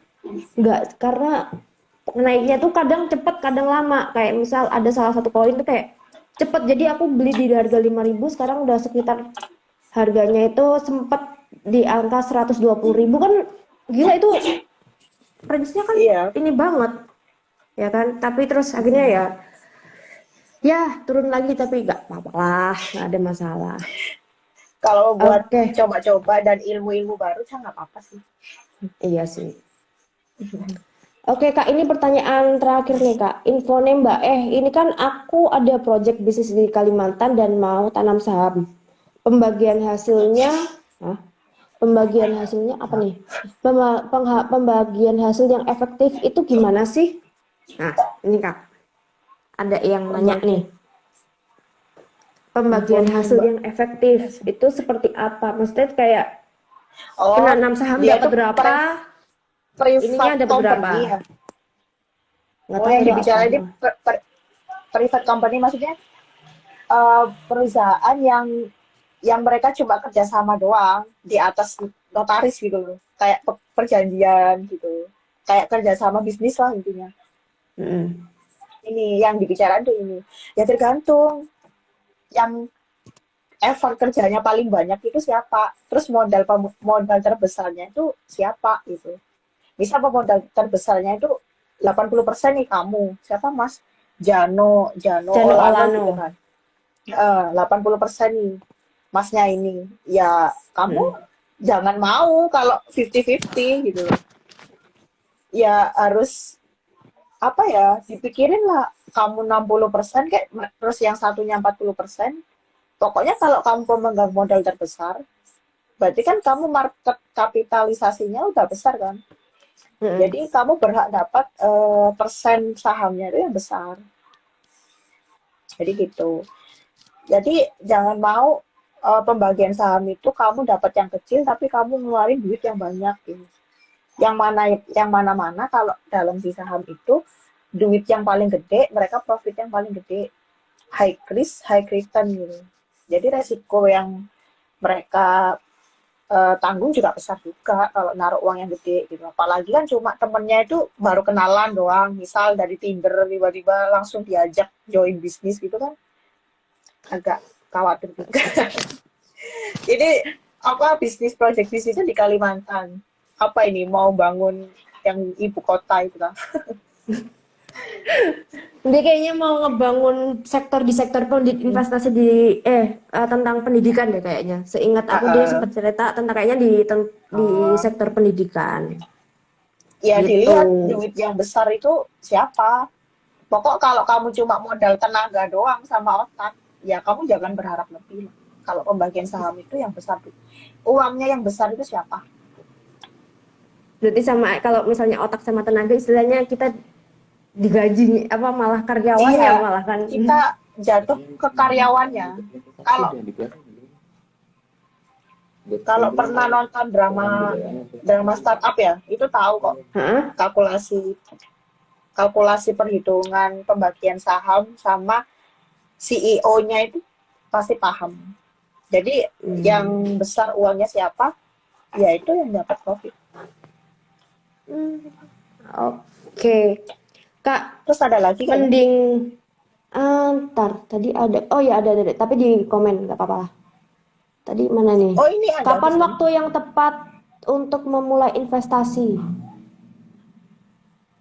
Speaker 1: naiknya tuh kadang cepet kadang lama kayak misal ada salah satu koin tuh kayak cepet jadi aku beli di harga 5.000 sekarang udah sekitar harganya itu sempat di angka 120.000 kan gila itu range-nya kan
Speaker 3: Iya.
Speaker 1: ini banget ya kan tapi terus akhirnya ya turun lagi tapi nggak apa-apa lah nggak ada masalah.
Speaker 3: Kalau buat
Speaker 1: Oke.
Speaker 3: coba-coba dan ilmu-ilmu baru sih nggak apa-apa sih.
Speaker 1: Iya sih. Oke Kak, ini pertanyaan terakhir nih Kak. Info nih Mbak, ini kan aku ada project bisnis di Kalimantan dan mau tanam saham. Pembagian hasilnya, Hah? Pembagian hasilnya apa nih? Pembagian hasil yang efektif itu gimana sih? Nah, ini Kak, ada yang nanya nih.
Speaker 3: Pembagian
Speaker 1: Pembagian
Speaker 3: infonya
Speaker 1: hasil
Speaker 3: Mbak.
Speaker 1: yang efektif itu seperti apa? Maksudnya kayak
Speaker 3: Oh,
Speaker 1: penanam saham
Speaker 3: dia
Speaker 1: dapat
Speaker 3: itu
Speaker 1: berapa? Ininya
Speaker 3: private
Speaker 1: dapat berapa?
Speaker 3: company ya.
Speaker 1: Nggak
Speaker 3: Oh,
Speaker 1: tahu
Speaker 3: yang
Speaker 1: itu apa.
Speaker 3: dibicara ini private company maksudnya perusahaan yang mereka cuma kerjasama doang di atas notaris gitu loh. Kayak perjanjian gitu. Kayak kerjasama bisnis lah intinya.
Speaker 1: Mm-mm.
Speaker 3: Ini yang dibicarakan tuh ini. Ya tergantung. Yang effort kerjanya paling banyak itu siapa, terus modal terbesarnya itu siapa gitu. Misal modal terbesarnya itu 80% nih kamu, siapa Mas? Jano
Speaker 1: Jano
Speaker 3: Olano
Speaker 1: Olano.
Speaker 3: gitu kan. 80% nih Masnya ini. Ya kamu jangan mau kalau 50-50 gitu loh. Ya harus apa ya, dipikirin lah, kamu 60% kayak terus yang satunya 40%. Pokoknya kalau kamu pemegang modal terbesar, berarti kan kamu market kapitalisasinya udah besar kan. Jadi kamu berhak dapat persen sahamnya itu yang besar. Jadi gitu. Jadi jangan mau pembagian saham itu kamu dapat yang kecil tapi kamu ngeluarin duit yang banyak gitu. Yang mana kalau dalam di saham itu duit yang paling gede, mereka profit yang paling gede. High risk, high return gitu. Jadi resiko yang mereka tanggung juga besar juga kalau naruh uang yang gede gitu. Apalagi kan cuma temennya itu baru kenalan doang, misal dari Tinder tiba-tiba langsung diajak join bisnis gitu kan, agak khawatir juga. Ini apa, project bisnisnya di Kalimantan. Apa ini mau bangun yang ibu kota itu kan?
Speaker 1: Dia kayaknya mau ngebangun sektor investasi di tentang pendidikan deh kayaknya. Seingat aku dia sempat cerita tentang kayaknya di
Speaker 3: Oh,
Speaker 1: sektor pendidikan.
Speaker 3: ya
Speaker 1: Gitu.
Speaker 3: dilihat duit yang besar itu siapa. Pokok kalau kamu cuma modal tenaga doang sama otak, ya kamu jangan berharap lebih. Kalau pembagian saham itu yang besar, uangnya yang besar itu siapa?
Speaker 1: Berarti sama kalau misalnya otak sama tenaga istilahnya kita digaji apa malah karyawan ya
Speaker 3: Iya,
Speaker 1: malah kan.
Speaker 3: kita jatuh ke karyawannya. Kalau kalau pernah nonton drama startup ya, itu tahu kok
Speaker 1: Heeh.
Speaker 3: kalkulasi kalkulasi perhitungan pembagian saham sama CEO-nya itu pasti paham. Jadi yang besar uangnya siapa, ya itu yang dapat profit.
Speaker 1: Oke. Kak,
Speaker 3: Terus ada lagi kan?
Speaker 1: mending ntar tadi ada tapi di komen nggak apa-apa lah. Tadi mana nih?
Speaker 3: Oh ini ada
Speaker 1: Kapan
Speaker 3: pesan.
Speaker 1: waktu yang tepat untuk memulai investasi?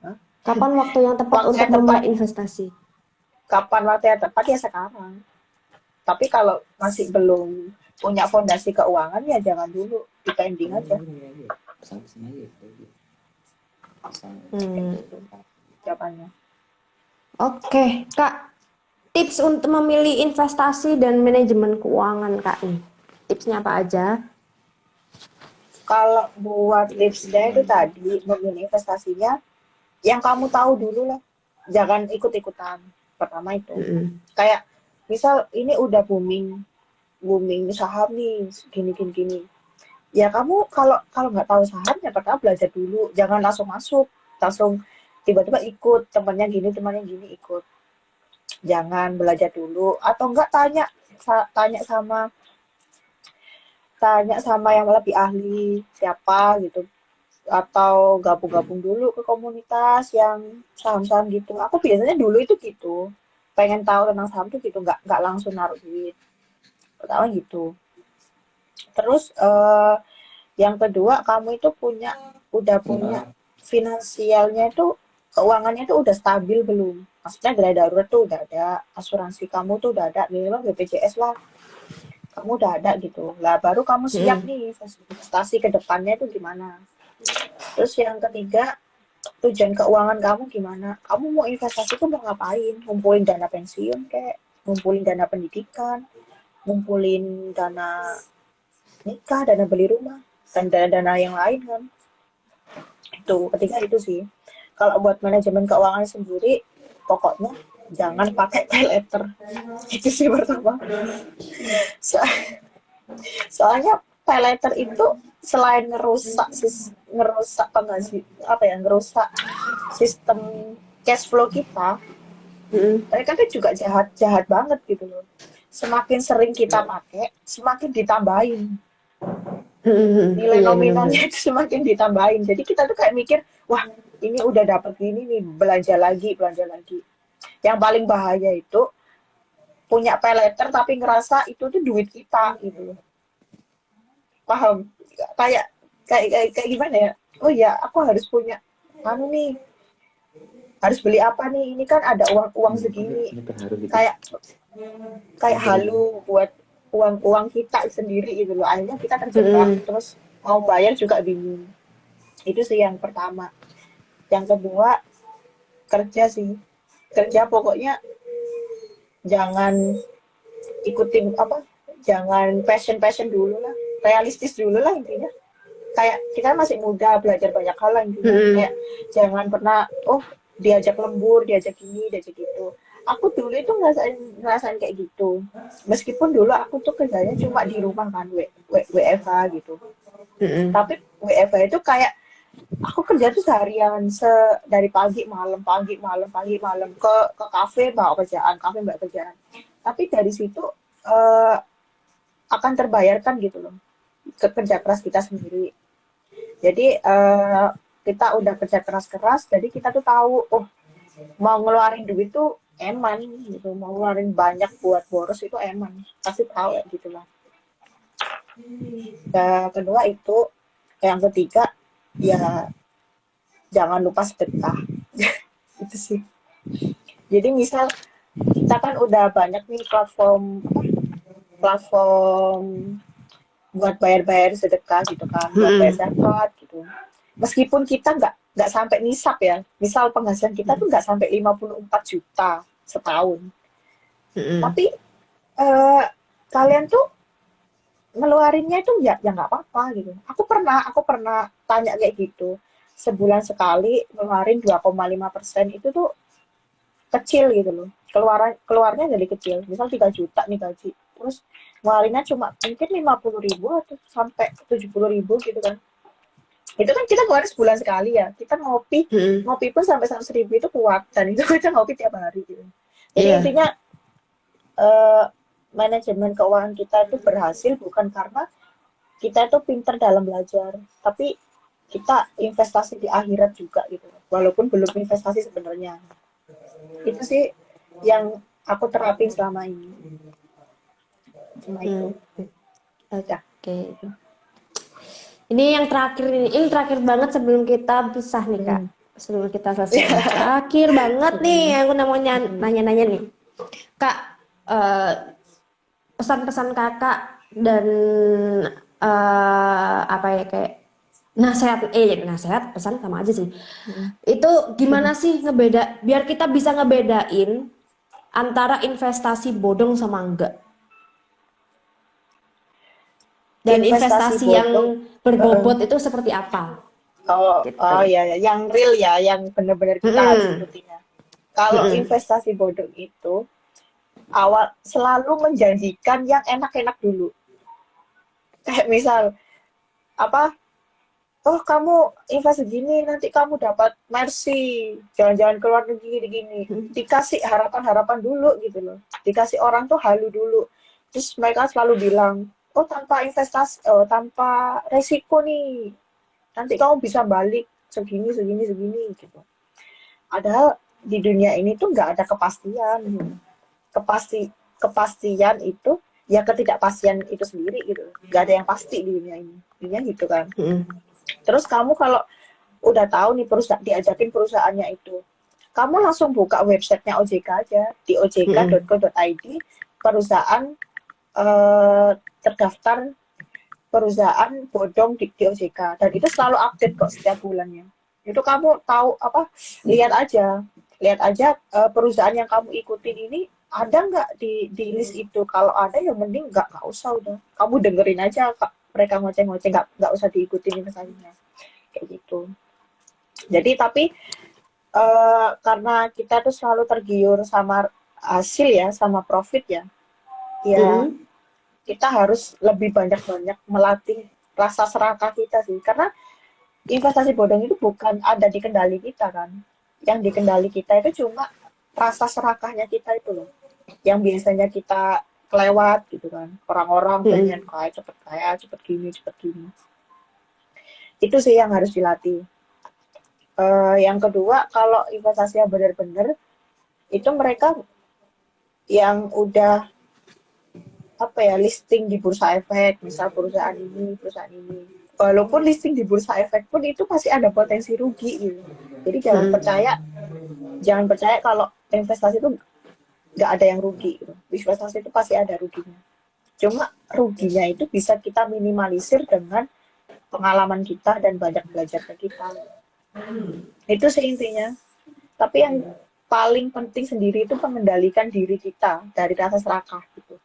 Speaker 3: Hah?
Speaker 1: Kapan waktu yang tepat
Speaker 3: Waktu
Speaker 1: untuk
Speaker 3: yang tepat,
Speaker 1: memulai investasi?
Speaker 3: kapan waktu yang tepat ya sekarang. Tapi kalau masih belum punya fondasi keuangan ya jangan dulu, dipending aja. Jawabannya.
Speaker 1: Oke, Kak. Tips untuk memilih investasi dan manajemen keuangan, Kak nih. Tipsnya apa aja?
Speaker 3: Kalau buat tipsnya itu tadi memilih investasinya, yang kamu tahu dulu lah. Jangan ikut-ikutan. Pertama itu. Kayak misal ini udah booming saham nih, gini. Ya kamu kalau nggak tahu saham ya pertama belajar dulu. Jangan langsung masuk, langsung tiba-tiba ikut temannya gini ikut. Jangan belajar dulu atau enggak tanya sama yang lebih ahli siapa gitu, atau gabung-gabung dulu ke komunitas yang saham-saham gitu. Aku biasanya dulu itu gitu, pengen tahu tentang saham tuh gitu, nggak langsung naruh duit. Pertama gitu. Terus yang kedua, kamu itu udah punya finansialnya itu, keuangannya itu udah stabil belum? Maksudnya dana darurat tuh udah ada, asuransi kamu tuh udah ada, minimal BPJS lah, kamu udah ada gitu. Lah baru kamu siap nih investasi ke depannya itu gimana. Terus yang ketiga, tujuan keuangan kamu gimana? Kamu mau investasi tuh mau ngapain? Ngumpulin dana pensiun kayak, ngumpulin dana pendidikan, ngumpulin dana nikah, dana beli rumah, dan dana-dana yang lain kan. Itu ketiga itu sih. Kalau buat manajemen keuangan sendiri, pokoknya jangan pakai pay letter. Itu sih pertama. Soalnya pay letter itu selain ngerusak ngerusak sistem cash flow kita, mereka kan juga jahat banget gitu loh. Semakin sering kita pakai, semakin ditambahin. Nilai nominalnya itu semakin ditambahin. Jadi kita tuh kayak mikir, wah ini udah dapat gini nih, belanja lagi. Yang paling bahaya itu punya pay letter tapi ngerasa itu tuh duit kita gitu loh. Paham? Kayak kayak gimana ya? Oh ya, aku harus punya anu nih, harus beli apa nih? Ini kan ada uang segini.
Speaker 2: Ini terharu gitu.
Speaker 3: Kayak kayak halu buat uang kita sendiri gitu loh. Akhirnya kita terjebak, terus mau bayar juga bingung. Itu sih yang pertama. Yang kedua, kerja sih. Kerja pokoknya jangan ikutin apa, jangan passion dulu lah, realistis dulu lah intinya. Kayak kita masih muda, belajar banyak hal lah intinya. Kayak jangan pernah diajak lembur, diajak ini, diajak gitu. Aku dulu itu ngerasain kayak gitu. Meskipun dulu aku tuh kerjanya cuma di rumah kan, WFH gitu. Tapi WFH itu kayak aku kerja tuh seharian, dari pagi malam ke kafe bawa kerjaan. Tapi dari situ akan terbayarkan gitu loh, kerja keras kita sendiri. Jadi kita udah kerja keras, jadi kita tuh tahu, mau ngeluarin duit tuh eman gitu, mau ngeluarin banyak buat boros itu eman, pasti tahu ya gitu lah. Dan kedua itu, yang ketiga ya jangan lupa sedekah. Itu sih. Jadi misal kita kan udah banyak nih platform buat bayar sedekah gitu kan, buat bayar zakat gitu. Meskipun kita nggak sampai nisab ya, misal penghasilan kita tuh nggak sampai 54 juta setahun, tapi kalian tuh ngeluarinnya itu ya nggak apa-apa gitu. Aku pernah tanya kayak gitu, sebulan sekali ngeluarin 2,5% itu tuh kecil gitu loh. Keluarnya jadi kecil, misal 3 juta nih gaji, terus ngeluarinnya cuma mungkin 50.000 atau sampai 70.000 gitu kan. Itu kan kita keluar sebulan sekali ya, kita ngopi pun sampai 100.000 itu kuat, dan itu kita ngopi tiap hari gitu. Jadi intinya manajemen keuangan kita itu berhasil bukan karena kita itu pinter dalam belajar, tapi kita investasi di akhirat juga gitu, walaupun belum investasi sebenarnya. Itu sih yang aku terapin selama ini. Cuma itu.
Speaker 1: Oke. Ini yang terakhir ini terakhir banget sebelum kita pisah nih Kak. Sebelum kita selesai. Terakhir banget nih aku namanya nanya-nanya nih. Kak, pesan-pesan Kakak dan apa ya, kayak nasihat pesan sama aja sih. Itu gimana sih biar kita bisa ngebedain antara investasi bodong sama enggak? Dan investasi yang berbobot itu seperti apa?
Speaker 3: Gitu. Ya, yang real ya, yang benar-benar kita harus ikutinya. Kalau investasi bodong itu awal selalu menjanjikan yang enak-enak dulu. Kayak misal kamu invest segini nanti kamu dapat Mercy, jalan-jalan ke luar negeri gini. Dikasih harapan-harapan dulu gitu loh. Dikasih orang tuh halu dulu. Terus mereka selalu bilang, tanpa investasi, tanpa resiko nih, nanti kamu bisa balik segini gitu. Padahal di dunia ini tuh nggak ada kepastian. Kepastian itu ya ketidakpastian itu sendiri gitu. Nggak ada yang pasti di dunia ini. Dunia gitu kan. Terus kamu kalau udah tahu nih diajakin perusahaannya itu, kamu langsung buka websitenya OJK aja di ojk.co.id, perusahaan terdaftar perusahaan bodong di OJK, dan itu selalu update kok setiap bulannya. Itu kamu tahu lihat aja perusahaan yang kamu ikutin ini ada nggak di list itu. Kalau ada ya mending nggak usah, udah kamu dengerin aja mereka ngoceh-ngoceh, nggak usah diikutin investasinya kayak gitu. Jadi tapi karena kita tuh selalu tergiur sama hasil ya, sama profit ya, kita harus lebih banyak melatih rasa serakah kita sih, karena investasi bodong itu bukan ada di kendali kita kan. Yang di kendali kita itu cuma rasa serakahnya kita itu loh, yang biasanya kita kelewat gitu kan. Orang-orang pengen cepet kaya, cepet gini. Itu sih yang harus dilatih. Yang kedua, kalau investasinya benar-benar itu mereka yang udah apa ya listing di bursa efek, misal perusahaan ini, perusahaan ini. Walaupun listing di bursa efek pun itu pasti ada potensi rugi gitu. Jadi jangan percaya kalau investasi itu nggak ada yang rugi. Gitu. Investasi itu pasti ada ruginya. Cuma ruginya itu bisa kita minimalisir dengan pengalaman kita dan banyak belajar ke kita. Itu sih intinya. Tapi yang paling penting sendiri itu mengendalikan diri kita dari rasa serakah gitu.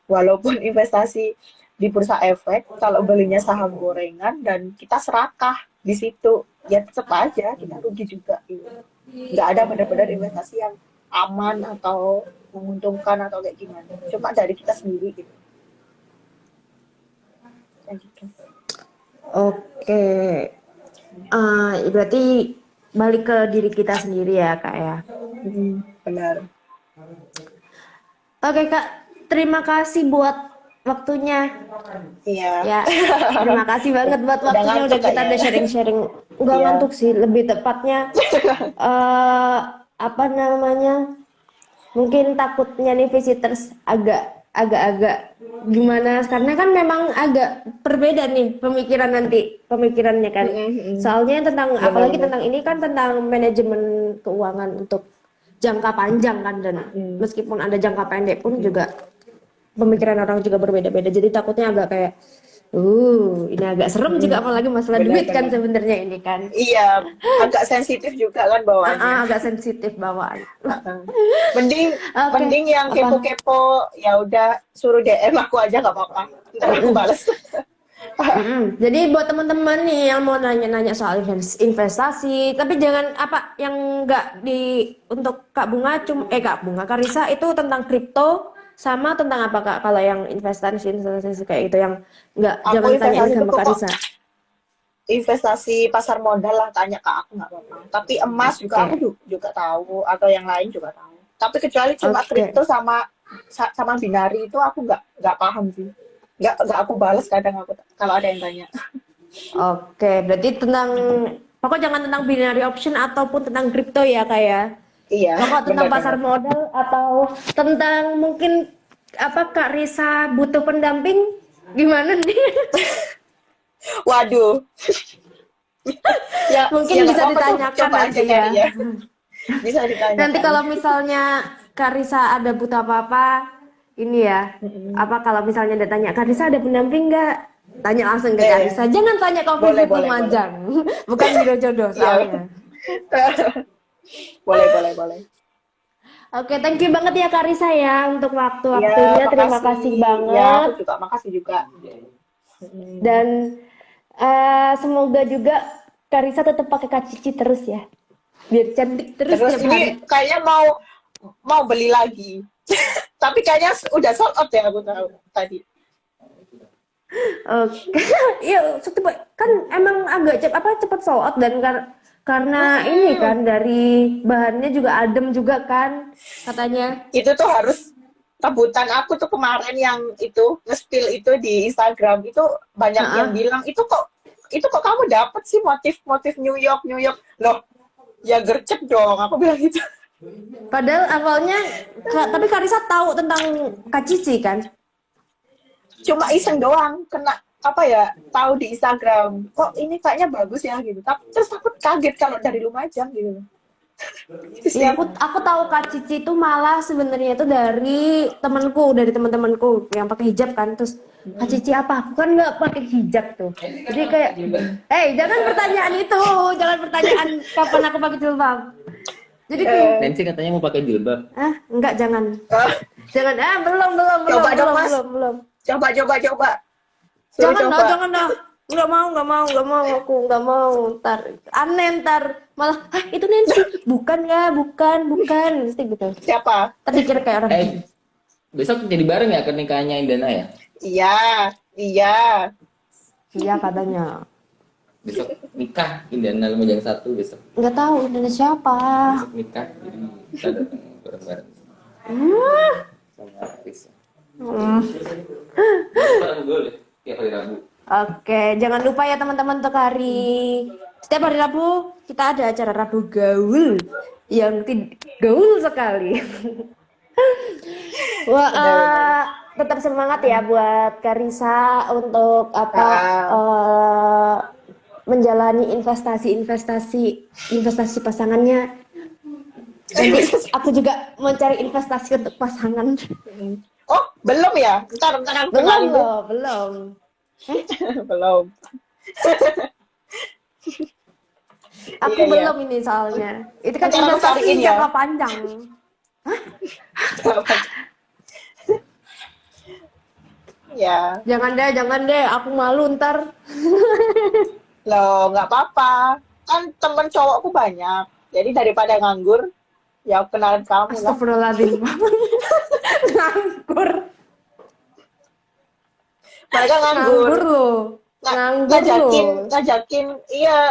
Speaker 3: Walaupun investasi di bursa efek, kalau belinya saham gorengan dan kita serakah di situ, ya tetap aja kita rugi juga. Gitu. Nggak ada benar-benar investasi yang aman atau menguntungkan atau kayak gimana. Cuma dari kita sendiri gitu. Kayak gitu.
Speaker 1: Oke. Berarti balik ke diri kita sendiri ya Kak ya.
Speaker 3: Benar.
Speaker 1: Oke Kak, terima kasih buat waktunya.
Speaker 3: Iya.
Speaker 1: Ya, terima kasih banget buat
Speaker 3: Udah
Speaker 1: waktunya
Speaker 3: ngantuk,
Speaker 1: udah kita
Speaker 3: Kak,
Speaker 1: ada
Speaker 3: ya?
Speaker 1: sharing-sharing. Enggak
Speaker 3: Iya.
Speaker 1: ngantuk sih, lebih tepatnya apa namanya? Mungkin takutnya nih visitors agak-agak gimana karena kan memang agak berbeda nih pemikirannya kan. Soalnya tentang apalagi tentang ini kan tentang manajemen keuangan untuk jangka panjang kan dan meskipun ada jangka pendek pun juga pemikiran orang juga berbeda-beda. Jadi takutnya agak kayak ini agak serem juga apalagi masalah duit kan sebenarnya ini kan.
Speaker 3: Iya, agak sensitif juga kan bawaannya.
Speaker 1: Agak sensitif bawaan.
Speaker 3: Mending yang kepo-kepo ya udah suruh DM aku aja nggak apa-apa. Ntar aku bales.
Speaker 1: Jadi buat teman-teman nih yang mau nanya-nanya soal investasi, tapi jangan apa yang nggak untuk Kak Bunga Kak Bunga Karisa itu tentang kripto sama tentang apa Kak? Kalau yang investasi kayak itu yang nggak jangan tanyain sama Karisa.
Speaker 3: Investasi pasar modal lah tanya ke aku nggak apa-apa. Tapi emas juga aku juga tahu atau yang lain juga tahu. Tapi kecuali cuma kripto sama binari itu aku nggak paham sih. Nggak aku balas kadang aku kalau ada yang tanya.
Speaker 1: Oke, berarti pokoknya jangan tentang binary option ataupun tentang kripto ya Kak ya.
Speaker 3: Iya.
Speaker 1: Pokok tentang pasar modal atau tentang mungkin apa Kak Risa butuh pendamping gimana nih?
Speaker 3: Waduh.
Speaker 1: Ya, mungkin bisa ditanyakan nanti ya.
Speaker 3: Bisa ditanyakan.
Speaker 1: Nanti kalau misalnya Kak Risa ada butuh apa-apa, ini ya. Apa kalau misalnya ada tanya Kak Risa ada pendamping nggak? Tanya langsung ke Kak Risa. Jangan tanya ke Facebook Lumajang. Bukan biro jodoh soalnya.
Speaker 3: Boleh.
Speaker 1: Oke, thank you banget ya Kak Risa ya untuk waktu-waktunya. Terima kasih banget.
Speaker 3: Ya, aku juga makasih juga.
Speaker 1: Dan semoga juga Kak Risa tetap pakai Kak Cici terus ya. Biar cantik terus tiap hari.
Speaker 3: Ini kayaknya mau beli lagi. Tapi kayaknya udah sold out ya aku tahu tadi.
Speaker 1: Oke. Iya, kan emang agak cepat sold out dan karena ini kan dari bahannya juga adem juga kan katanya.
Speaker 3: Itu tuh harus rebutan aku tuh kemarin yang itu nge-spill itu di Instagram itu banyak yang bilang itu kok kamu dapet sih motif New York loh ya gercep dong aku bilang gitu.
Speaker 1: Padahal awalnya tapi Karisa tahu tentang Kak Cici kan?
Speaker 3: Cuma iseng doang kena apa ya tahu di Instagram kok ini kayaknya bagus ya gitu. Terus aku kaget kalau dari Lumajang gitu.
Speaker 1: Ya, aku tahu Kak Cici itu malah sebenarnya itu dari teman-temanku yang pakai hijab kan. Terus Kak Cici apa? Aku kan nggak pakai hijab tuh. Jadi kayak, jangan pertanyaan kapan aku pakai jilbab. Jadi
Speaker 2: Nancy katanya mau pakai jilbab.
Speaker 1: Enggak, jangan. Jangan. Belum.
Speaker 3: Coba.
Speaker 1: Jangan dah. Nggak mau aku nggak mau ntar malah itu Nancy bukan pasti gitu.
Speaker 3: Siapa?
Speaker 1: Terpikir kayak orang
Speaker 2: besok jadi bareng ya ke nikahnya Indana ya?
Speaker 3: Iya
Speaker 1: katanya
Speaker 2: besok nikah Indana Lumajang 1 besok.
Speaker 1: Nggak tahu Indana siapa.
Speaker 2: Besok nikah jadi kita datang bareng-bareng sama Risa. Tiap hari Rabu.
Speaker 1: Oke, jangan lupa ya teman-teman untuk setiap hari Rabu kita ada acara Rabu Gaul yang gaul sekali. Wah,
Speaker 3: Benar-benar.
Speaker 1: tetap semangat ya buat Karisa untuk apa menjalani investasi pasangannya. Nanti aku juga mencari investasi untuk pasangan.
Speaker 3: Oh, belum ya? Ntar aku
Speaker 1: Belum
Speaker 3: kenalin dulu.
Speaker 1: loh, belum.
Speaker 3: Belum.
Speaker 1: Aku
Speaker 3: Iya, iya.
Speaker 1: belum ini soalnya. Itu kan
Speaker 3: Ntar aku
Speaker 1: investasi
Speaker 3: cariin ya.
Speaker 1: jangka panjang.
Speaker 3: Ya,
Speaker 1: Jangan deh, aku malu ntar.
Speaker 3: loh nggak apa-apa. Kan temen cowokku banyak. Jadi daripada nganggur, ya aku kenalin kamu lah.
Speaker 1: Astagfirullahaladzim. Nganggur.
Speaker 3: Mereka nganggur.
Speaker 1: Nganggur loh. Nganggur
Speaker 3: Ngajakin,
Speaker 1: loh.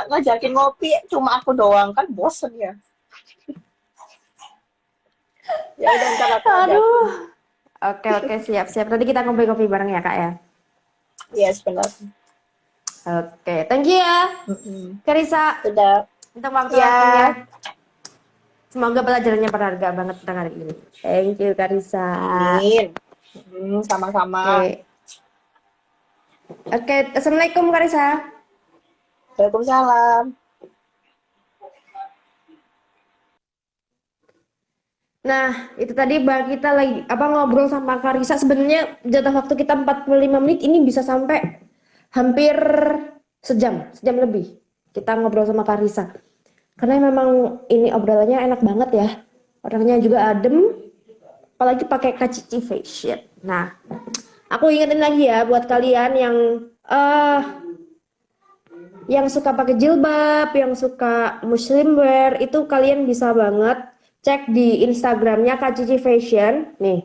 Speaker 3: ngajakin ngopi cuma aku doang kan bosen ya. Ya udah ntar aku ngajakin.
Speaker 1: Aduh. Oke, siap. Nanti kita ngopi-ngopi bareng ya, Kak ya.
Speaker 3: Yes, benar.
Speaker 1: Oke, thank you ya, Karisa,
Speaker 3: Sudah.
Speaker 1: untuk waktu
Speaker 3: Ya.
Speaker 1: waktunya. Semoga pelajarannya berharga banget tentang hari ini. Thank you, Karisa.
Speaker 3: Amin. Sama-sama.
Speaker 1: Oke, assalamualaikum, Karisa.
Speaker 3: Waalaikumsalam.
Speaker 1: Nah, itu tadi kita lagi ngobrol sama Karisa. Sebenarnya jatah waktu kita 45 menit, ini bisa sampai hampir sejam lebih. Kita ngobrol sama Karisa. Karena memang ini obrolannya enak banget ya. Orangnya juga adem, apalagi pakai Kacici Fashion. Nah, aku ingetin lagi ya buat kalian yang suka pakai jilbab, yang suka muslim wear, itu kalian bisa banget cek di Instagramnya Kak Cici Fashion. Nih,